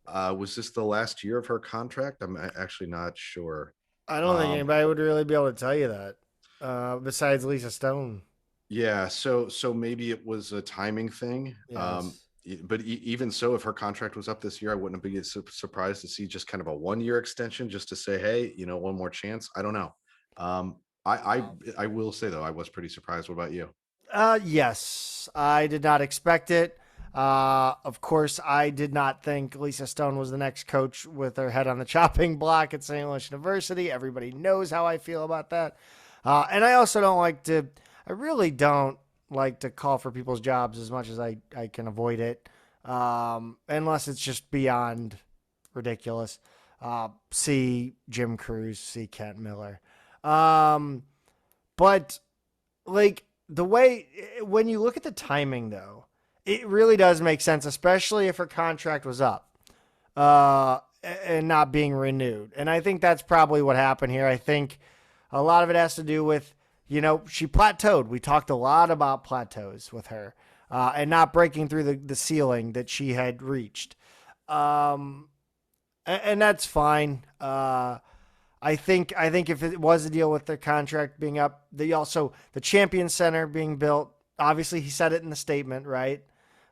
Was this the last year of her contract? I'm actually not sure. I don't think anybody would really be able to tell you that, besides Lisa Stone. Yeah, so maybe it was a timing thing. Yes. But even so, if her contract was up this year, I wouldn't be surprised to see just kind of a 1-year extension, just to say, hey, one more chance. I don't know. I will say, though, I was pretty surprised. What about you? Yes, I did not expect it. Of course, I did not think Lisa Stone was the next coach with her head on the chopping block at St. Louis University. Everybody knows how I feel about that. And I also I really don't like to call for people's jobs as much as I can avoid it, unless it's just beyond ridiculous. See Jim Cruz, see Kent Miller. But like the way, when you look at the timing, though, it really does make sense, especially if her contract was up and not being renewed. And I think that's probably what happened here. I think a lot of it has to do with, she plateaued. We talked a lot about plateaus with her and not breaking through the ceiling that she had reached. And that's fine. I think if it was a deal with the contract being up, the Champion Center being built. Obviously, he said it in the statement, right?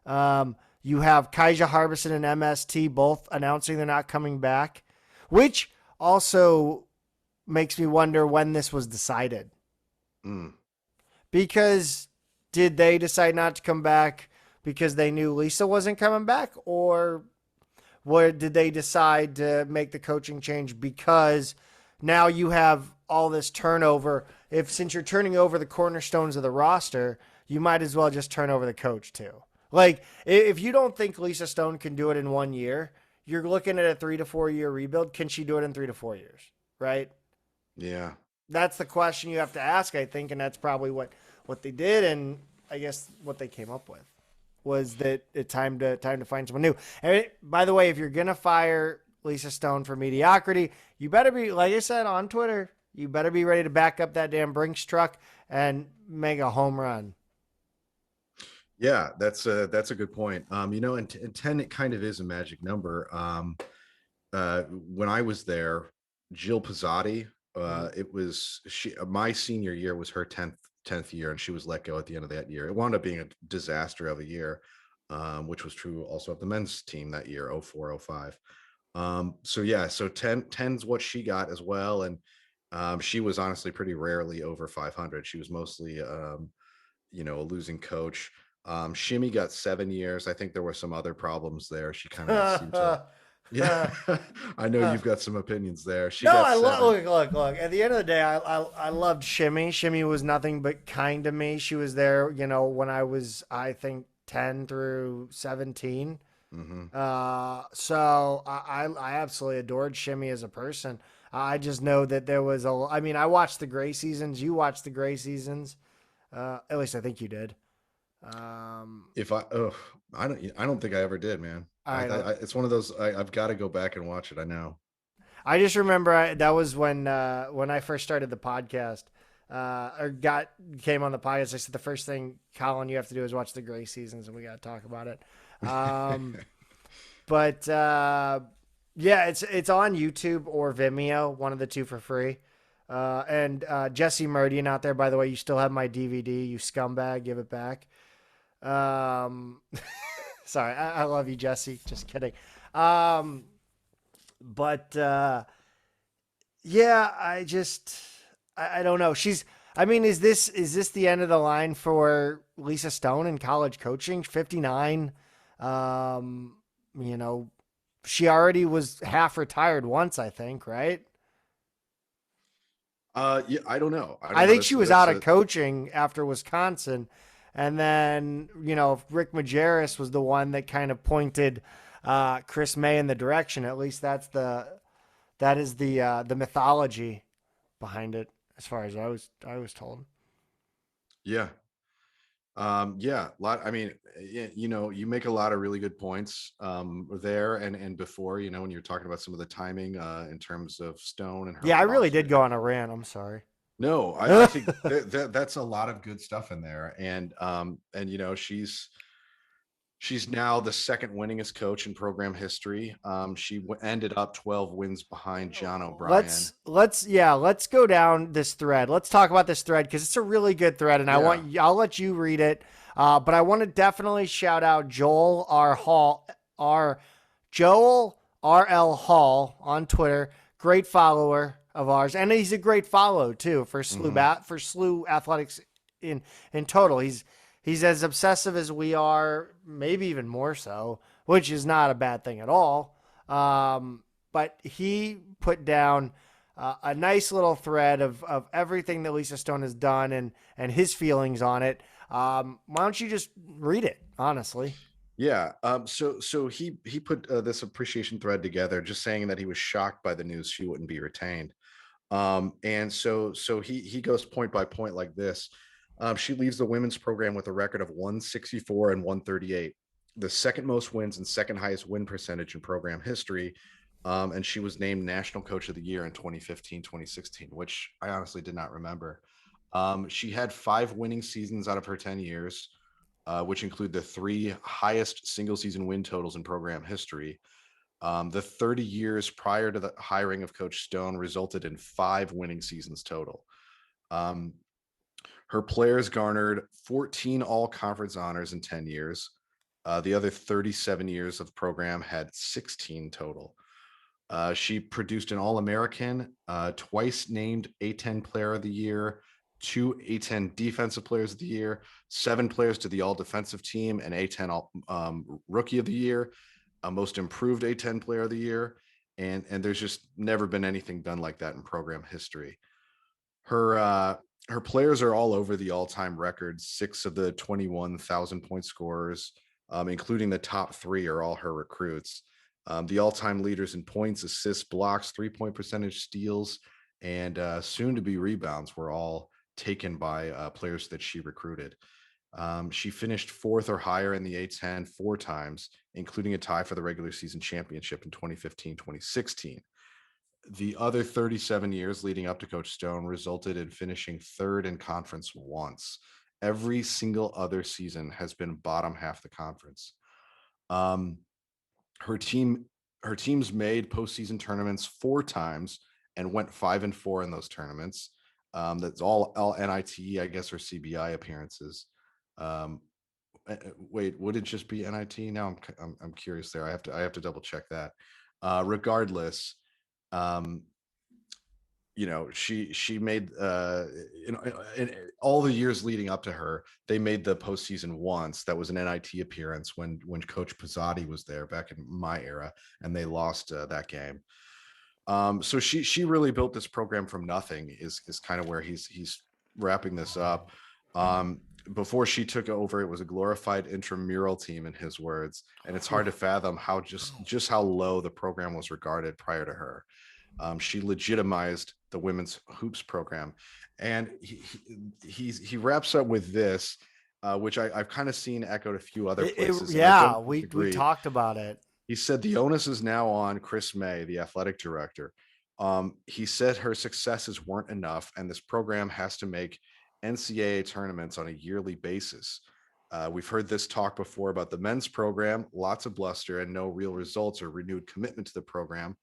You have Kaija Harbison and MST both announcing they're not coming back, which also makes me wonder when this was decided. Because did they decide not to come back because they knew Lisa wasn't coming back, or did they decide to make the coaching change because now you have all this turnover? Since you're turning over the cornerstones of the roster, you might as well just turn over the coach too. Like, if you don't think Lisa Stone can do it in 1 year, you're looking at a 3 to 4 year rebuild. Can she do it in 3 to 4 years? Right? Yeah. That's the question you have to ask, I think, and that's probably what they did, and I guess what they came up with. was that it time to find someone new. And by the way, if you're gonna fire Lisa Stone for mediocrity, you better be, like I said on Twitter, you better be ready to back up that damn Brinks truck and make a home run. Yeah, that's a good point. And 10, it kind of is a magic number. When I was there, Jill Pizzotti, Mm-hmm. it was my senior year was her 10th year, and she was let go at the end of that year. It wound up being a disaster of a year, which was true also of the men's team that year, 04, 05. So yeah, so 10's what she got as well. And she was honestly pretty rarely over 500. She was mostly a losing coach. Shimmy got 7 years. I think there were some other problems there. She kind of seemed to, yeah. I know you've got some opinions there. She No, got I love, 7. look. At the end of the day, I loved Shimmy. Shimmy was nothing but kind to me. She was there, when I was, I think, 10 through 17. Hmm. So I absolutely adored Shimmy as a person. I just know that there was I mean, I watched the Gray seasons. You watched the Gray seasons. At least I think you did. If I, oh, I don't think I ever did, man. All right. It's one of those. I've got to go back and watch it. I know. I just remember that was when I first started the podcast, or came on the podcast. I said the first thing, Colin, you have to do is watch the Gray seasons, and we got to talk about it. But yeah, it's on YouTube or Vimeo, one of the two for free. And Jesse Meridian out there, by the way, you still have my DVD, you scumbag, give it back. Um, sorry, I love you, Jesse. Just kidding. Um, but yeah, I don't know. I mean, is this the end of the line for Lisa Stone in college coaching? 59. Um, you know, she already was half retired once, I think, right? Yeah, I don't know. I don't I know. think That's she was that's out of a coaching after Wisconsin. And then, Rick Majerus was the one that kind of pointed Chris May in the direction. At least that is the mythology behind it, as far as I was told. yeah. Yeah, lot. I mean, you make a lot of really good points there and before. When you're talking about some of the timing in terms of Stone and her Yeah, I really roster did and go on a everything. rant. I'm sorry. No, I think that's a lot of good stuff in there, and she's now the second winningest coach in program history. She ended up 12 wins behind John O'Brien. Let's go down this thread. Let's talk about this thread because it's a really good thread, and Yeah. I'll let you read it. But I want to definitely shout out Joel R.L. Hall on Twitter. Great follower of ours, and he's a great follow too for Hmm. SLU Athletics in total. He's as obsessive as we are, maybe even more so, which is not a bad thing at all. But he put down a nice little thread of everything that Lisa Stone has done and his feelings on it. Why don't you just read it, honestly? Yeah. So he put this appreciation thread together, just saying that he was shocked by the news she wouldn't be retained. And so he goes point by point like this. She leaves the women's program with a record of 164 and 138, the second most wins and second highest win percentage in program history. And she was named National Coach of the Year in 2015, 2016, which I honestly did not remember. She had 5 winning seasons out of her 10 years, which include the 3 highest single season win totals in program history. The 30 years prior to the hiring of Coach Stone resulted in 5 winning seasons total. Um, Her players garnered 14 all conference honors in 10 years. The other 37 years of program had 16 total. She produced an All American, twice named A10 Player of the Year, 2 A10 Defensive Players of the Year, 7 players to the All Defensive Team, and A10 Rookie of the Year, a Most Improved A10 Player of the Year, and there's just never been anything done like that in program history. Her players are all over the all-time records. 6 of the 21,000 point scorers, including the top 3, are all her recruits. The all-time leaders in points, assists, blocks, 3-point percentage, steals, and soon to be rebounds were all taken by players that she recruited. She finished fourth or higher in the A10 four times, including a tie for the regular season championship in 2015, 2016. The other 37 years leading up to Coach Stone resulted in finishing third in conference once. Every single other season has been bottom half the conference. Um, her team, her teams made postseason tournaments four times and went 5-4 in those tournaments. That's all NIT, I guess, or CBI appearances. Um, Wait, would it just be NIT? Now I'm curious there. I have to double check that. Regardless, um, she made in all the years leading up to her, they made the postseason once. That was an NIT appearance when Coach Pizzotti was there back in my era, and they lost that game. So she really built this program from nothing. Is kind of where he's wrapping this up. Before she took over, it was a glorified intramural team, in his words, and it's hard to fathom how just how low the program was regarded prior to her. She legitimized the women's hoops program, and he wraps up with this, which I've kind of seen echoed a few other places. Yeah, we talked about it. He said the onus is now on Chris May, the athletic director. He said her successes weren't enough, and this program has to make NCAA tournaments on a yearly basis. We've heard this talk before about the men's program, lots of bluster and no real results or renewed commitment to the program.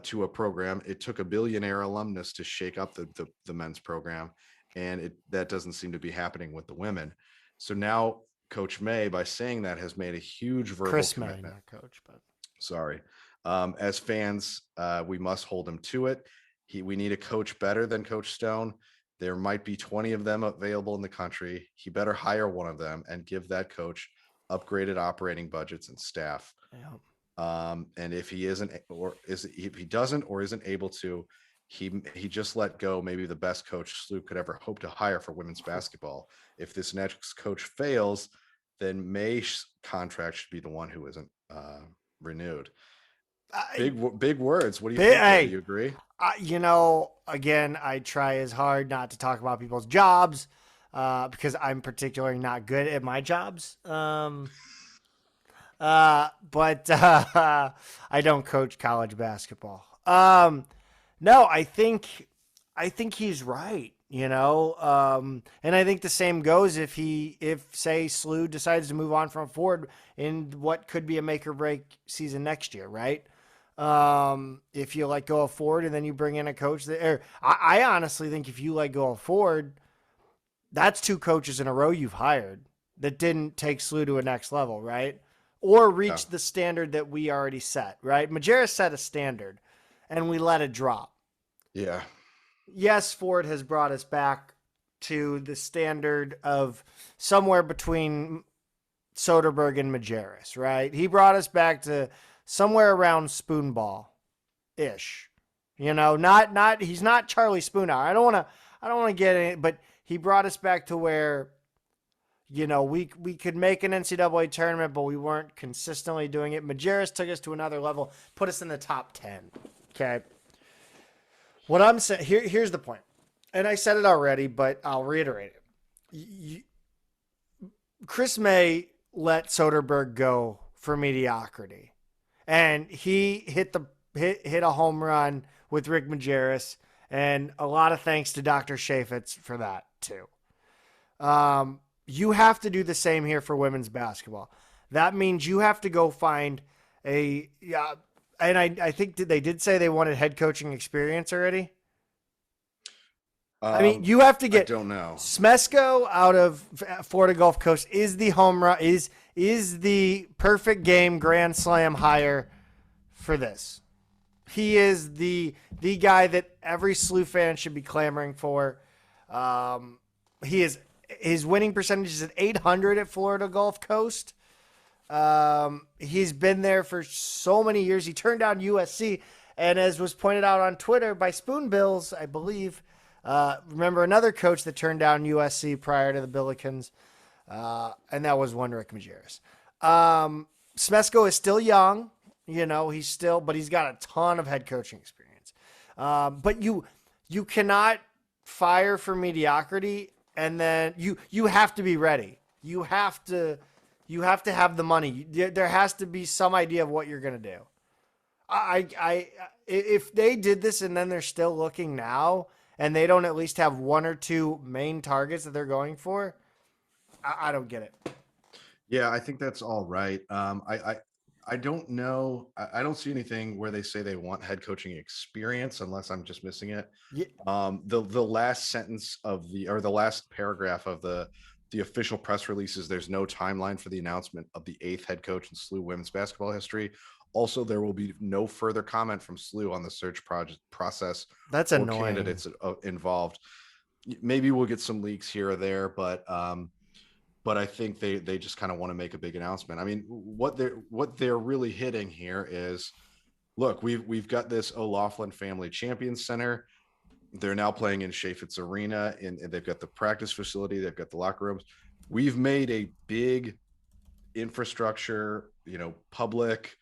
To a program, it took a billionaire alumnus to shake up the men's program, and that doesn't seem to be happening with the women. So now Coach May, by saying that, has made a huge verbal Chris commitment. May, not Coach, but sorry. As fans, we must hold him to it. We need a coach better than Coach Stone. There might be 20 of them available in the country. He better hire one of them and give that coach upgraded operating budgets and staff. Yeah. And if he doesn't or isn't able to, he just let go maybe the best coach SLU could ever hope to hire for women's basketball. If this next coach fails, then May's contract should be the one who isn't renewed. Big words. What do you think? Hey, do you agree? Again, I try as hard not to talk about people's jobs because I'm particularly not good at my jobs. But I don't coach college basketball. No, I think he's right, and I think the same goes if say SLU decides to move on from Ford in what could be a make or break season next year, right? If you let go of Ford and then you bring in a coach I honestly think if you let go of Ford, that's two coaches in a row you've hired that didn't take SLU to a next level, right? Or reach the standard that we already set, right? Majerus set a standard, and we let it drop. Yeah. Yes, Ford has brought us back to the standard of somewhere between Soderberg and Majerus, right? He brought us back to somewhere around Spoonball-ish. Not he's not Charlie Spoonhour. I don't want to get in, but he brought us back to where we could make an NCAA tournament, but we weren't consistently doing it. Majerus took us to another level, put us in the top 10. Okay. What I'm saying here's the point, and I said it already, but I'll reiterate it. Chris May let Soderberg go for mediocrity, and he hit a home run with Rick Majerus, and a lot of thanks to Dr. Chaffetz for that too. You have to do the same here for women's basketball. That means you have to go find and I think they did say they wanted head coaching experience already. I mean, you have to get. I don't know. Smesko out of Florida Gulf Coast is the home run is the perfect game grand slam hire for this. He is the guy that every SLU fan should be clamoring for. His winning percentage is at 800 at Florida Gulf Coast. He's been there for so many years. He turned down USC, and as was pointed out on Twitter by Spoonbills, I believe. Remember another coach that turned down USC prior to the Billikens, and that was one Rick Majerus. Smesko is still young, but he's got a ton of head coaching experience. But you cannot fire for mediocrity and then you have to be ready. You have to have the money. There has to be some idea of what you're gonna do. If they did this and then they're still looking now, and they don't at least have one or two main targets that they're going for, I don't get it. Yeah, I think that's all right. I don't know. I don't see anything where they say they want head coaching experience, unless I'm just missing it. Yeah, The last sentence of the last paragraph of the official press release is there's no timeline for the announcement of the 8th head coach in SLU women's basketball history. Also, there will be no further comment from SLU on the search process that's or annoying. candidates involved. Maybe we'll get some leaks here or there, but I think they just kind of want to make a big announcement. I mean, what they're really hitting here is, look, we've got this O'Loughlin Family Champions Center. They're now playing in Chaffetz Arena, and they've got the practice facility, they've got the locker rooms. We've made a big infrastructure, public,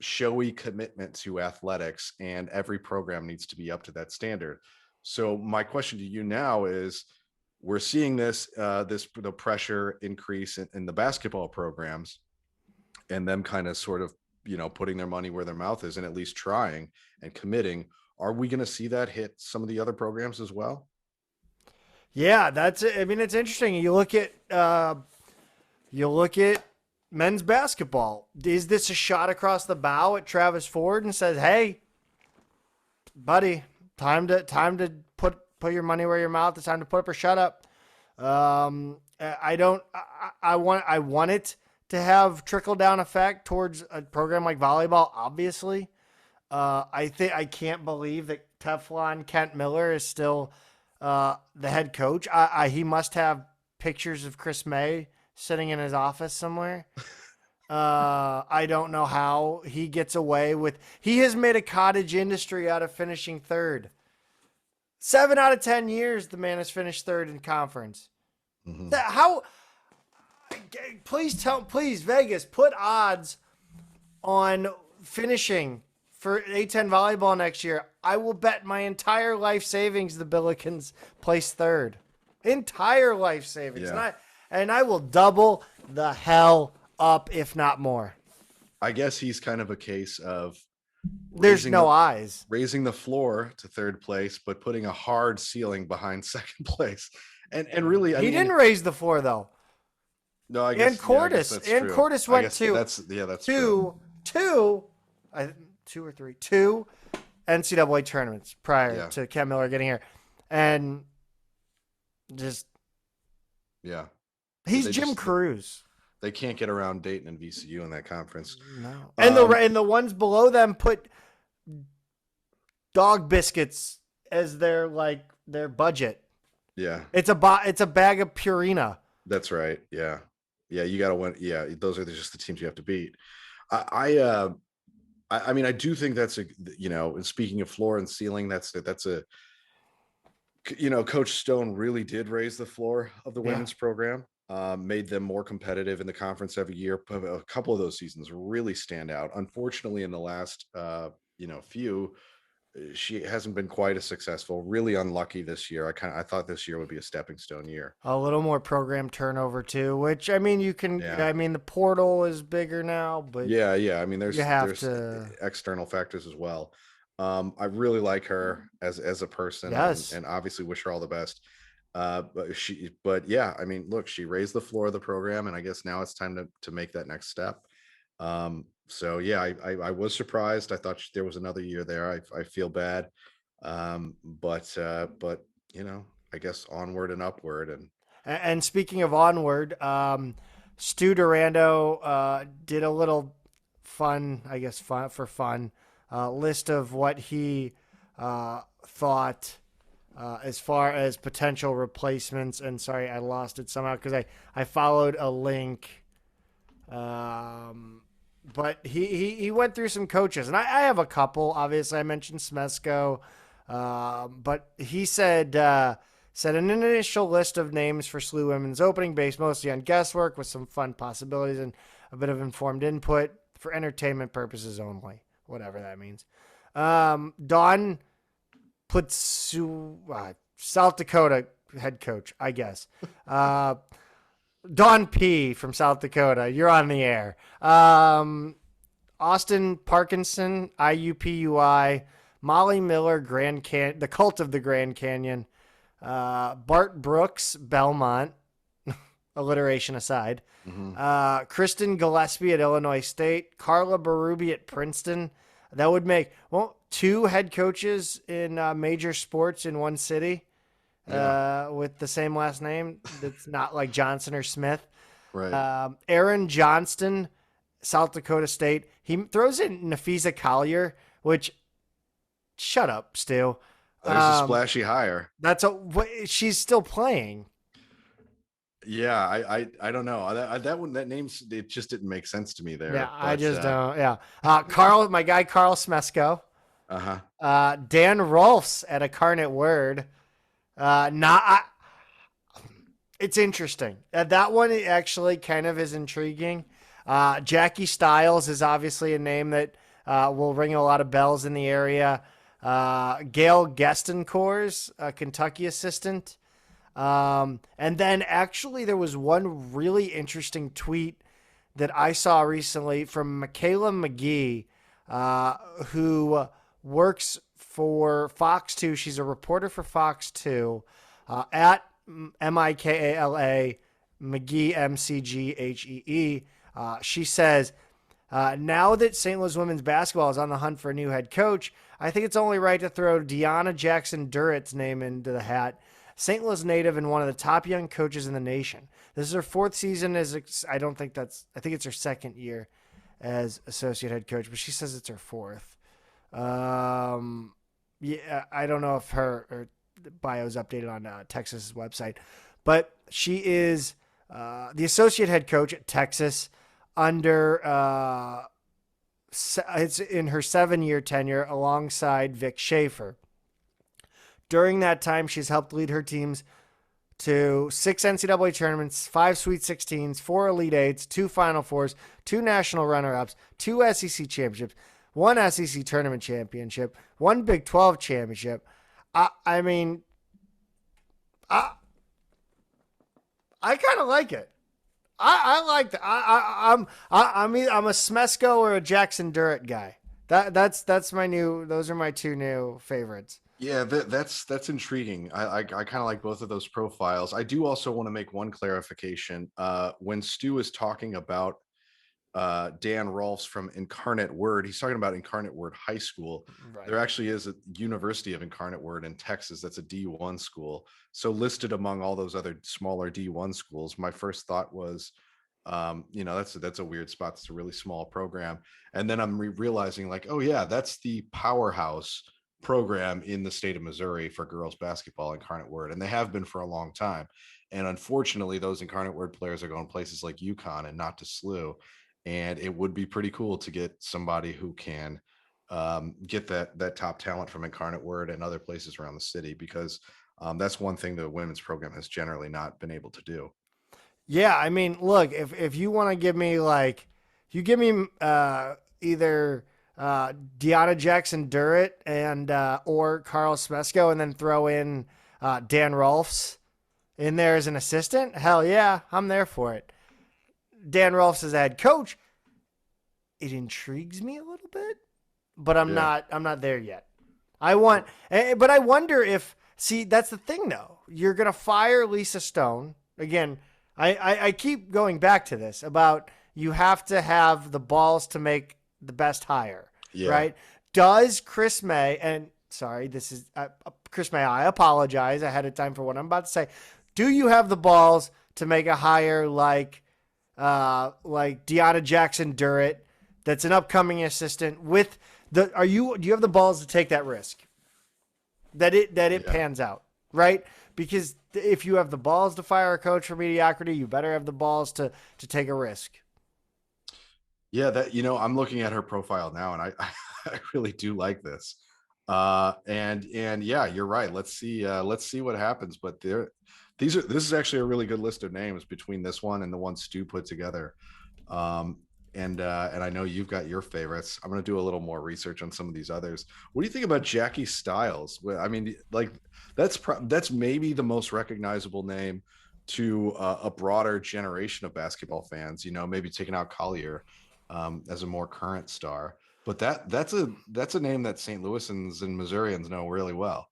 showy commitment to athletics, and every program needs to be up to that standard. So my question to you now is, we're seeing the pressure increase in the basketball programs, and them kind of sort of, putting their money where their mouth is and at least trying and committing. Are we going to see that hit some of the other programs as well? Yeah, it's interesting. You look at men's basketball. Is this a shot across the bow at Travis Ford and says, "Hey, buddy, time to put your money where your mouth. It's time to put up or shut up." I want it to have trickle down effect towards a program like volleyball. Obviously, I can't believe that Teflon Kent Miller is still the head coach. He must have pictures of Chris May sitting in his office somewhere. I don't know how he gets away with. He has made a cottage industry out of finishing third. 7 out of 10 years, the man has finished third in conference. Mm-hmm. How? Please, Vegas, put odds on finishing for A10 volleyball next year. I will bet my entire life savings the Billikens place third. Entire life savings. Yeah. And I will double the hell up, if not more. I guess he's kind of a case of there's no eyes. Raising the floor to third place, but putting a hard ceiling behind second place. And really, he didn't raise the floor though. No, I guess. And Cordes. Yeah, and Cordes went to that's true. Two or three NCAA tournaments prior to Kent Miller getting here, and just he's Jim Cruz. They can't get around Dayton and VCU in that conference. No, and the ones below them put dog biscuits as their budget. Yeah, it's a bag of Purina. That's right. Yeah, you got to win. Yeah, those are just the teams you have to beat. I mean, I do think that's and speaking of floor and ceiling, that's a Coach Stone really did raise the floor of the women's program. Made them more competitive in the conference every year. A couple of those seasons really stand out. Unfortunately, in the last few, she hasn't been quite as successful. Really unlucky this year. I thought this year would be a stepping stone year. A little more program turnover too, which I mean I mean the portal is bigger now, but I mean there's external factors as well. I really like her as a person, and obviously wish her all the best. But I mean, look, she raised the floor of the program, and I guess now it's time to make that next step. So I was surprised. I thought there was another year there. I feel bad. But I guess onward and upward. And speaking of onward, Stu Durando did a little fun list of what he thought as far as potential replacements. And sorry, I lost it somehow because I followed a link. But he went through some coaches, and I have a couple. Obviously, I mentioned Smesko, but he said an initial list of names for SLU women's opening based mostly on guesswork with some fun possibilities and a bit of informed input for entertainment purposes only, whatever that means. Dawn puts South Dakota head coach, I guess. Don P from South Dakota, you're on the air. Austin Parkinson, IUPUI. Molly Miller, the Cult of the Grand Canyon. Bart Brooks, Belmont, alliteration aside. Kristen Gillespie at Illinois State. Carla Berube at Princeton. That would make, well, 2 head coaches in major sports in one city with the same last name. That's not like Johnson or Smith. Right. Aaron Johnston, South Dakota State. He throws in Nafisa Collier, which, shut up, Stu. There's a splashy hire. She's still playing. Yeah, I don't know. That name's, it just didn't make sense to me there. Yeah, but, I just don't. Yeah. Carl, my guy Carl Smesko. Dan Rolfs at Incarnate Word. It's interesting. That one actually kind of is intriguing. Jackie Stiles is obviously a name that will ring a lot of bells in the area. Gail Gestencours, a Kentucky assistant. And then actually there was one really interesting tweet that I saw recently from Michaela McGee, who works for Fox 2. She's a reporter for Fox 2, at Mikala McGee, MCGHEE. She says, now that St. Louis women's basketball is on the hunt for a new head coach, I think it's only right to throw Deanna Jackson Durrett's name into the hat. St. Louis native and one of the top young coaches in the nation. This is her 4th season I think it's her 2nd year as associate head coach, but she says it's her 4th. Yeah, I don't know if her bio is updated on Texas's website, but she is the associate head coach at Texas under it's in her 7-year tenure alongside Vic Schaefer. During that time, she's helped lead her teams to 6 NCAA tournaments, 5 Sweet 16s, 4 Elite Eights, 2 Final Fours, 2 national runner-ups, 2 SEC championships, 1 SEC tournament championship, 1 Big 12 championship. I kind of like it. I like that. I'm a Smesko or a Jackson Durrett guy. Those are my 2 new favorites. Yeah, that's intriguing. I kind of like both of those profiles. I do also want to make one clarification. When Stu is talking about Dan Rolfs from Incarnate Word, he's talking about Incarnate Word High School. Right. There actually is a University of Incarnate Word in Texas. That's a D1 school. So listed among all those other smaller D1 schools, my first thought was, that's a weird spot. It's a really small program. And then I'm realizing like, oh yeah, that's the powerhouse program in the state of Missouri for girls basketball, Incarnate Word, and they have been for a long time. And unfortunately, those Incarnate Word players are going places like UConn and not to SLU. And it would be pretty cool to get somebody who can get that top talent from Incarnate Word and other places around the city, because that's one thing the women's program has generally not been able to do. Yeah, I mean, look, if you want to give me either Deanna Jackson Durrett and or Carl Smesko, and then throw in Dan Rolfs in there as an assistant, hell yeah, I'm there for it. Dan Rolfs as a head coach, it intrigues me a little bit, but I'm not there yet. But I wonder if, see, that's the thing though. You're gonna fire Lisa Stone again. I keep going back to this about you have to have the balls to make the best hire, right? Does Chris May, and sorry, this is Chris May, I apologize ahead of time for what I'm about to say. Do you have the balls to make a hire like Deanna Jackson Durrett, that's an upcoming assistant with do you have the balls to take that risk? That it pans out, right? Because if you have the balls to fire a coach for mediocrity, you better have the balls to take a risk. Yeah, I'm looking at her profile now, and I really do like this. And yeah, you're right. Let's see what happens. But this is actually a really good list of names between this one and the one Stu put together. and I know you've got your favorites. I'm going to do a little more research on some of these others. What do you think about Jackie Stiles? Well, I mean, like that's maybe the most recognizable name to a broader generation of basketball fans. You know, maybe taking out Collier as a more current star, but that's a name that St. Louisans and Missourians know really well.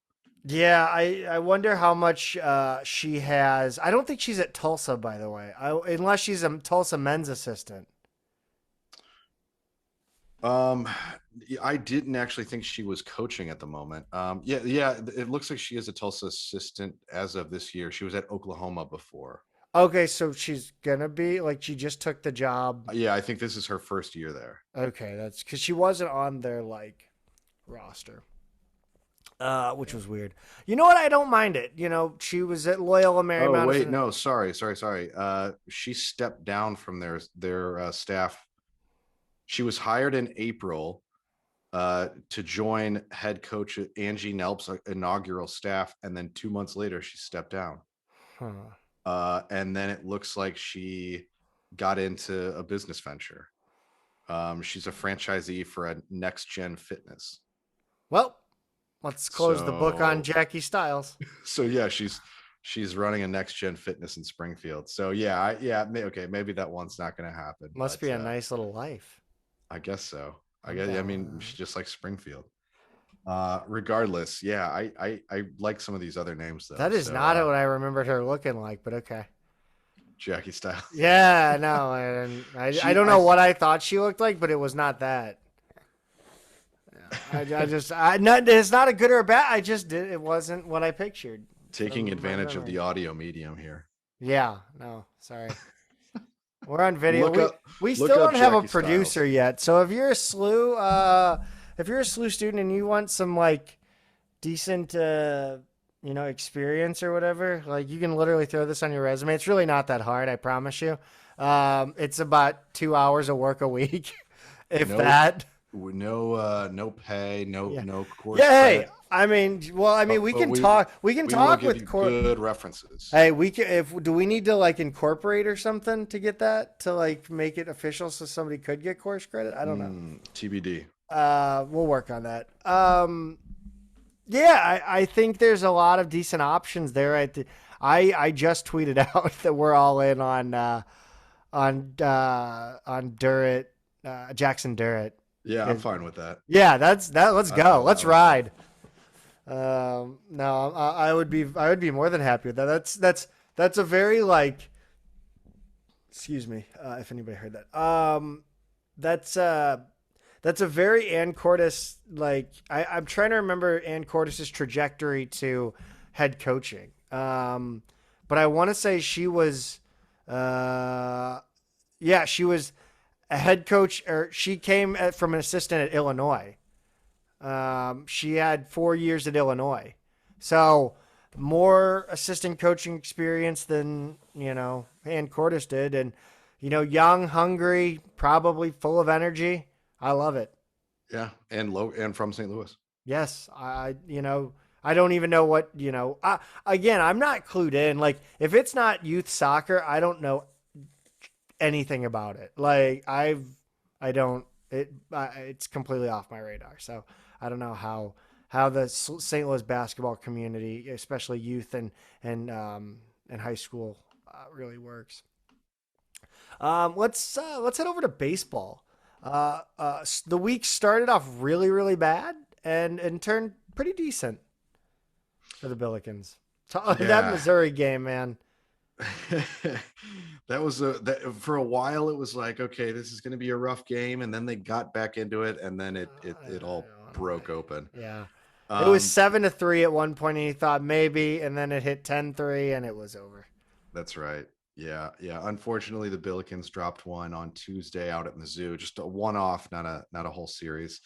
Yeah, I wonder how much she has. I don't think she's at Tulsa, by the way, unless she's a Tulsa men's assistant. Um, I didn't actually think she was coaching at the moment. Yeah, it looks like she is a Tulsa assistant as of this year. She was at Oklahoma before. Okay, so she's gonna be like she just took the job. Yeah, I think this is her first year there. Okay, that's because she wasn't on their like roster, which Yeah. was weird. You know what? I don't mind it. You know, she was at Loyola Oh wait, Marymount. no, sorry. She stepped down from their staff. She was hired in April to join head coach Angie Nelp's inaugural staff, and then 2 months later she stepped down. Huh. And then it looks like she got into a business venture. She's a franchisee for a next gen fitness. Well, let's close the book on So Jackie Stiles. so yeah, she's running a next gen fitness in Springfield. So yeah, okay, maybe that one's not going to happen, Must but be a nice little life. I guess so. I mean, Uh, she's just like Springfield. Regardless, yeah, I like some of these other names though. that is So not what I remembered her looking like, but okay. Jackie Styles. Yeah, no, and I She don't I know what I thought she looked like, but it was not that. I just I not it's not a good or a bad. I just did it wasn't what I pictured taking from my advantage of memory. the audio medium here. Yeah, no, sorry. We're on video. Look up We look still up don't have a Jackie producer Styles. yet. So if you're a SLU student and you want some like decent experience or whatever, like you can literally throw this on your resume. It's really not that hard, I promise you. It's about 2 hours of work a week, if No that. no pay, no Yeah. no course Yeah, hey, credit. we But can talk. We can we will talk give with you court. good references. Hey, we can. If do we need to like incorporate or something to get that to like make it official so somebody could get course credit? I don't know. TBD. We'll work on that. Yeah, I think there's a lot of decent options there. I just tweeted out that we're all in on Durrett, Jackson Durrett. Yeah, I'm fine with that. Yeah, that's that. Let's I go. Let's like that. ride. No, I would be more than happy with that. That's a very like. Excuse me, if anybody heard that. That's that's a very Ann Cordes like. I'm trying to remember Ann Cordes's trajectory to head coaching. But I want to say she was, yeah, she was a head coach, or she came from an assistant at Illinois. She had 4 years at Illinois. So more assistant coaching experience than, Ann Cordes did. And, young, hungry, probably full of energy. I love it. Yeah, and from St. Louis. Yes. I don't even know what, again, I'm not clued in. Like, if it's not youth soccer, I don't know anything about it. Like, I don't, it's completely off my radar. So I don't know how the St. Louis basketball community, especially youth and high school, really works. Let's head over to baseball. The week started off really really bad and turned pretty decent for the Billikens. So, that Yeah. Missouri game, man. That was that for a while it was like, okay, this is going to be a rough game, and then they got back into it, and then it all broke open. Yeah. It was Um 7-3 at one point, and he thought maybe, and then it hit 10-3, and it was over. that's right. Yeah. Unfortunately, the Billikens dropped one on Tuesday out at Mizzou, just a one-off, not a whole series.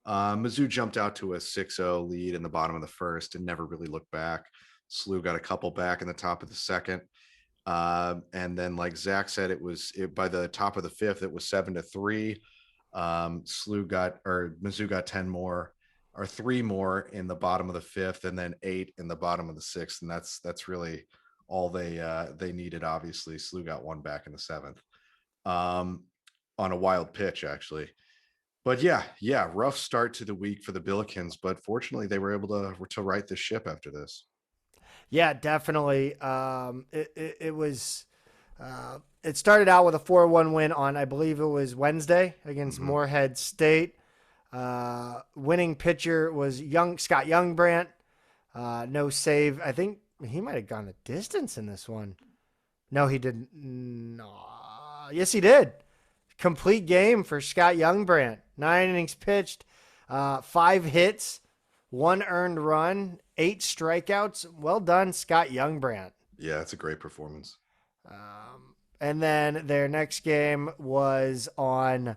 Mizzou jumped out to a 6-0 lead in the bottom of the first and never really looked back. SLU got a couple back in the top of the second. And then, like Zach said, by the top of the fifth, it was 7-3. Mizzou got 10 more or three more in the bottom of the fifth, and then 8 in the bottom of the sixth. And that's really all they needed. Obviously, SLU got one back in the seventh. Um, on a wild pitch, actually. But yeah, rough start to the week for the Billikens, but fortunately they were able to right the ship after this. Yeah, definitely. It was. It started out with a 4-1 win on, I believe it was Wednesday against Hmm. Moorhead State. Winning pitcher was Scott Youngbrandt. No save. I think he might have gone the distance in this one. No, he didn't. No. Yes, he did. Complete game for Scott Youngbrandt. 9 innings pitched, 5 hits, 1 earned run, 8 strikeouts. Well done, Scott Youngbrandt. Yeah, that's a great performance. And then their next game was on.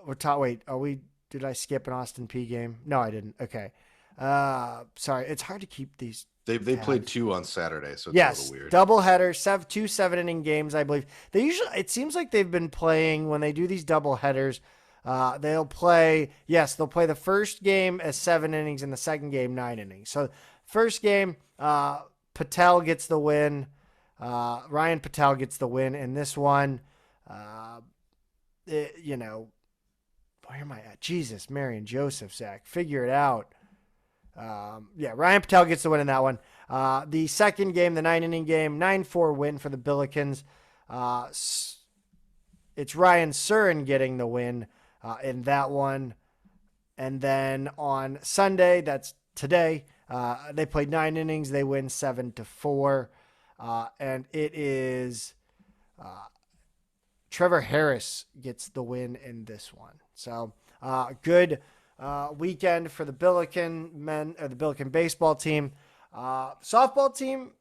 We're taught. Wait, are we? Did I skip an Austin P game? No, I didn't. Okay. Sorry, it's hard to keep these They played tabs. 2 on Saturday, so it's a little Yes, weird. doubleheader, 2 7 inning games, I believe. They usually, it seems like they've been playing when they do these double headers. They'll play, yes, they'll play the first game as 7 innings and the second game 9 innings. So, first game, Patel gets the win. Ryan Patel gets the win in this one. Uh, you know, where am I at? Jesus, Mary and Joseph, Zach, figure it out. Yeah, Ryan Patel gets the win in that one. The second game, the 9 inning game, 9-4 win for the Billikens. It's Ryan Surin getting the win in that one. And then on Sunday, that's today, they played 9 innings. They win 7-4. And it is Trevor Harris gets the win in this one. So good weekend for the Billiken men, or the Billiken baseball team. Softball team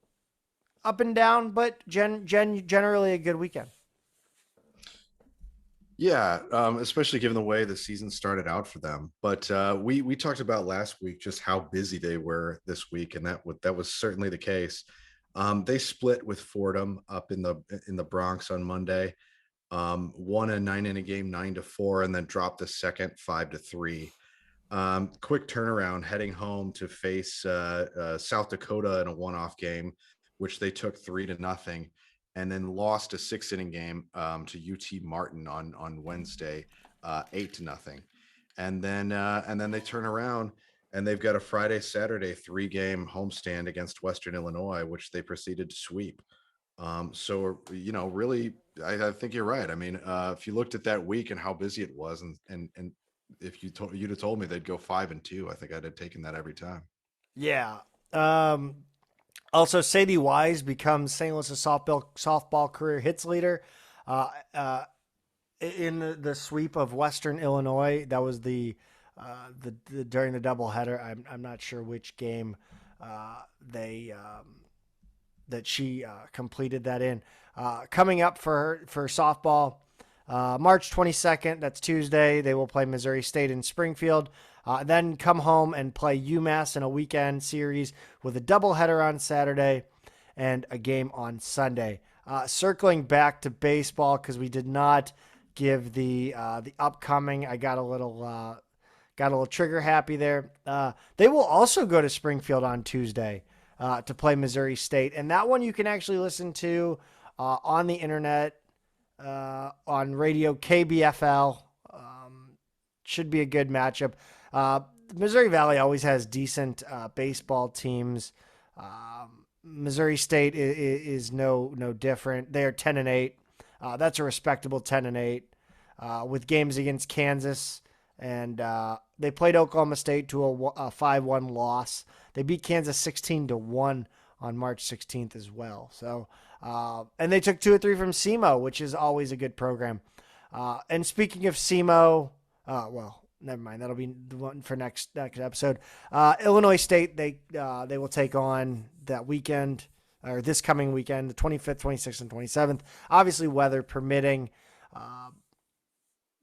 up and down, but generally a good weekend. Yeah, especially given the way the season started out for them. But we talked about last week just how busy they were this week, and that was certainly the case. They split with Fordham up in the Bronx on Monday. Won a 9 inning game 9-4, and then dropped the second 5-3. Quick turnaround, heading home to face South Dakota in a one-off game, which they took 3-0, and then lost a 6 inning game to UT Martin on Wednesday, 8-0, and then they turn around and they've got a Friday Saturday 3-game homestand against Western Illinois, which they proceeded to sweep. So really, I think you're right. I mean, if you looked at that week and how busy it was, and if you'd have told me they'd go 5-2, I think I'd have taken that every time. Yeah. Also, Sadie Wise becomes St. Louis' softball career hits leader uh, uh, in the sweep of Western Illinois. That was the during the doubleheader. I'm not sure which game they that she completed that in. Coming up for softball, March 22nd, that's Tuesday, they will play Missouri State in Springfield. Then come home and play UMass in a weekend series with a doubleheader on Saturday and a game on Sunday. Circling back to baseball, because we did not give the upcoming. I got a little trigger happy there. They will also go to Springfield on Tuesday to play Missouri State, and that one you can actually listen to on the internet on radio KBFL. Should be a good matchup. Missouri Valley always has decent baseball teams. Missouri State is no different. They are 10-8. That's a respectable 10-8 with games against Kansas, and they played Oklahoma State to a 5-1 loss. They beat Kansas 16-1 on March 16th as well. So, and they took 2 or 3 from SEMO, which is always a good program. And speaking of SEMO, well, never mind. That'll be the one for next episode. Illinois State, they will take on that weekend, or this coming weekend, the 25th, 26th, and 27th. Obviously, weather permitting.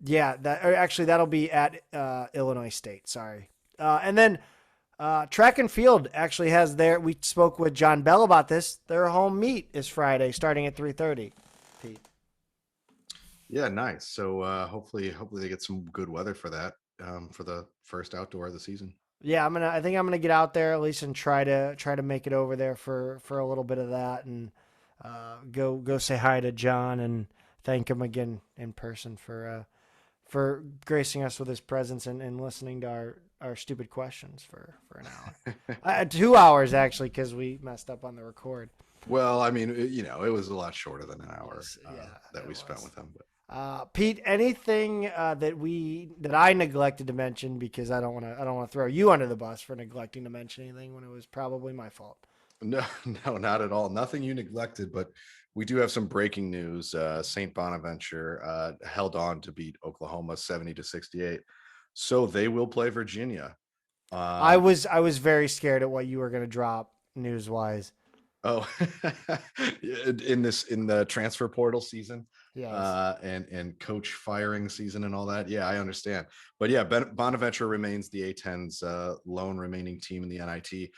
That'll be at Illinois State. Sorry. And then track and field actually has we spoke with John Bell about this. Their home meet is Friday, starting at 3:30. Pete. Yeah, nice. So hopefully they get some good weather for that, for the first outdoor of the season. Yeah, I think I'm gonna get out there at least and try to make it over there for a little bit of that, and go say hi to John and thank him again in person for gracing us with his presence and listening to our stupid questions for an hour. 2 hours, actually, because we messed up on the record. Well, I mean, it was a lot shorter than an hour that it we spent was. with him. But Pete, anything that I neglected to mention, because I don't want to throw you under the bus for neglecting to mention anything when it was probably my fault. no, no, not at all. Nothing you neglected, but we do have some breaking news. St. Bonaventure held on to beat Oklahoma 70-68, so they will play Virginia. I was very scared at what you were going to drop news wise. Oh, in the transfer portal season, Yes. And coach firing season and all that. Yeah, I understand. But yeah, Bonaventure remains the A10's lone remaining team in the NIT.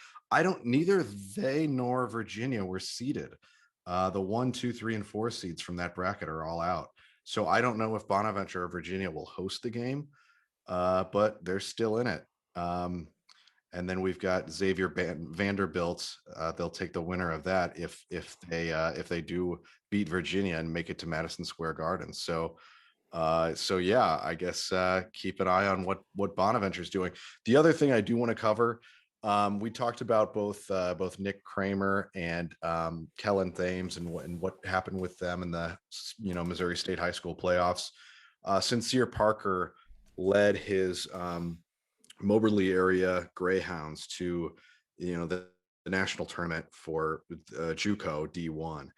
Neither they nor Virginia were seeded. The 1, 2, 3, and 4 seeds from that bracket are all out. So I don't know if Bonaventure or Virginia will host the game, but they're still in it. And then we've got Xavier Vanderbilt. They'll take the winner of that if they do beat Virginia and make it to Madison Square Garden. So yeah, I guess keep an eye on what Bonaventure's doing. The other thing I do want to cover, we talked about both Nick Kramer and Kellen Thames and what happened with them in the Missouri State High School playoffs. Sincere Parker led his Moberly area Greyhounds to the national tournament for JUCO D1.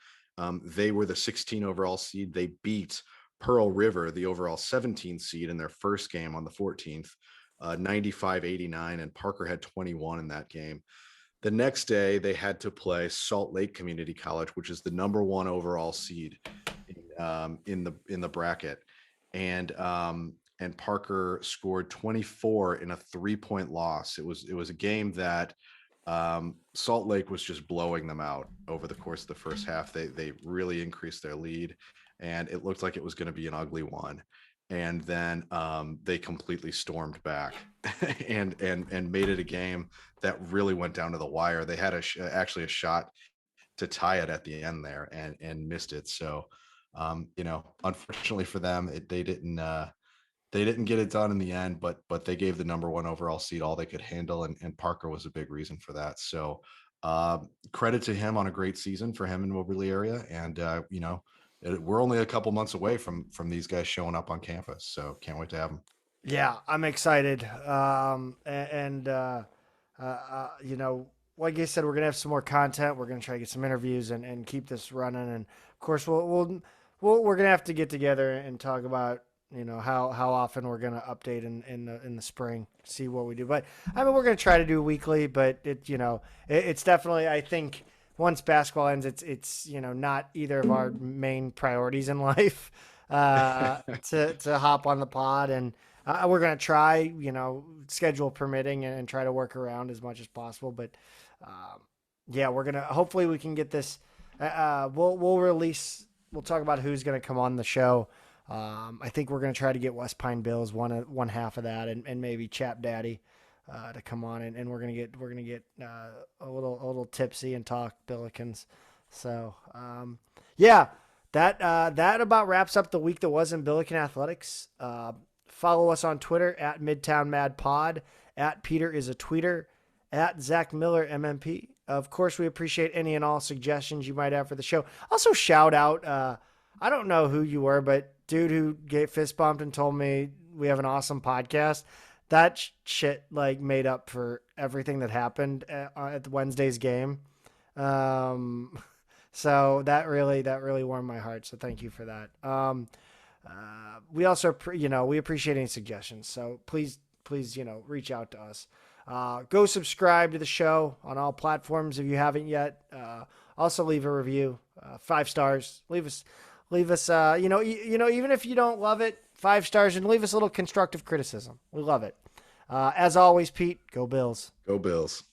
They were the 16 overall seed. They beat Pearl River, the overall 17 seed, in their first game on the 14th, 95-89, and Parker had 21 in that game. The next day, they had to play Salt Lake Community College, which is the number 1 overall seed in the bracket, and Parker scored 24 in a 3-point loss. It was a game that Salt Lake was just blowing them out over the course of the first half. They really increased their lead, and it looked like it was going to be an ugly one. And then they completely stormed back and made it a game that really went down to the wire. They had actually a shot to tie it at the end there and missed it. So, unfortunately for them, they didn't get it done in the end, but they gave the number 1 overall seed all they could handle, and Parker was a big reason for that. So credit to him on a great season for him in Moberly area, and we're only a couple months away from these guys showing up on campus, so can't wait to have them. Yeah, I'm excited. Like I said, we're gonna have some more content. We're gonna try to get some interviews and keep this running. And of course, we're gonna have to get together and talk about how often we're gonna update in the spring, see what we do. But I mean, we're gonna try to do weekly, but it's definitely, I think, once basketball ends, it's not either of our main priorities in life to hop on the pod, and we're gonna try, schedule permitting, and try to work around as much as possible. But yeah, we're gonna, hopefully we can get this. We'll talk about who's gonna come on the show. I think we're gonna try to get West Pine Bills one half of that, and maybe Chap Daddy to come on, and we're gonna get a little tipsy and talk Billikens. So yeah, that about wraps up the week that was in Billiken athletics. Follow us on Twitter at Midtown Mad Pod, at Peter is a tweeter, at Zach Miller MMP. Of course, we appreciate any and all suggestions you might have for the show. Also, shout out. I don't know who you were, but dude who get fist bumped and told me we have an awesome podcast. That shit made up for everything that happened at Wednesday's game. So that really warmed my heart. So thank you for that. We also, we appreciate any suggestions. So please, reach out to us. Go subscribe to the show on all platforms if you haven't yet. Also leave a review, 5 stars. Leave us, even if you don't love it, 5 stars, and leave us a little constructive criticism. We love it. As always, Pete, go Bills. Go Bills.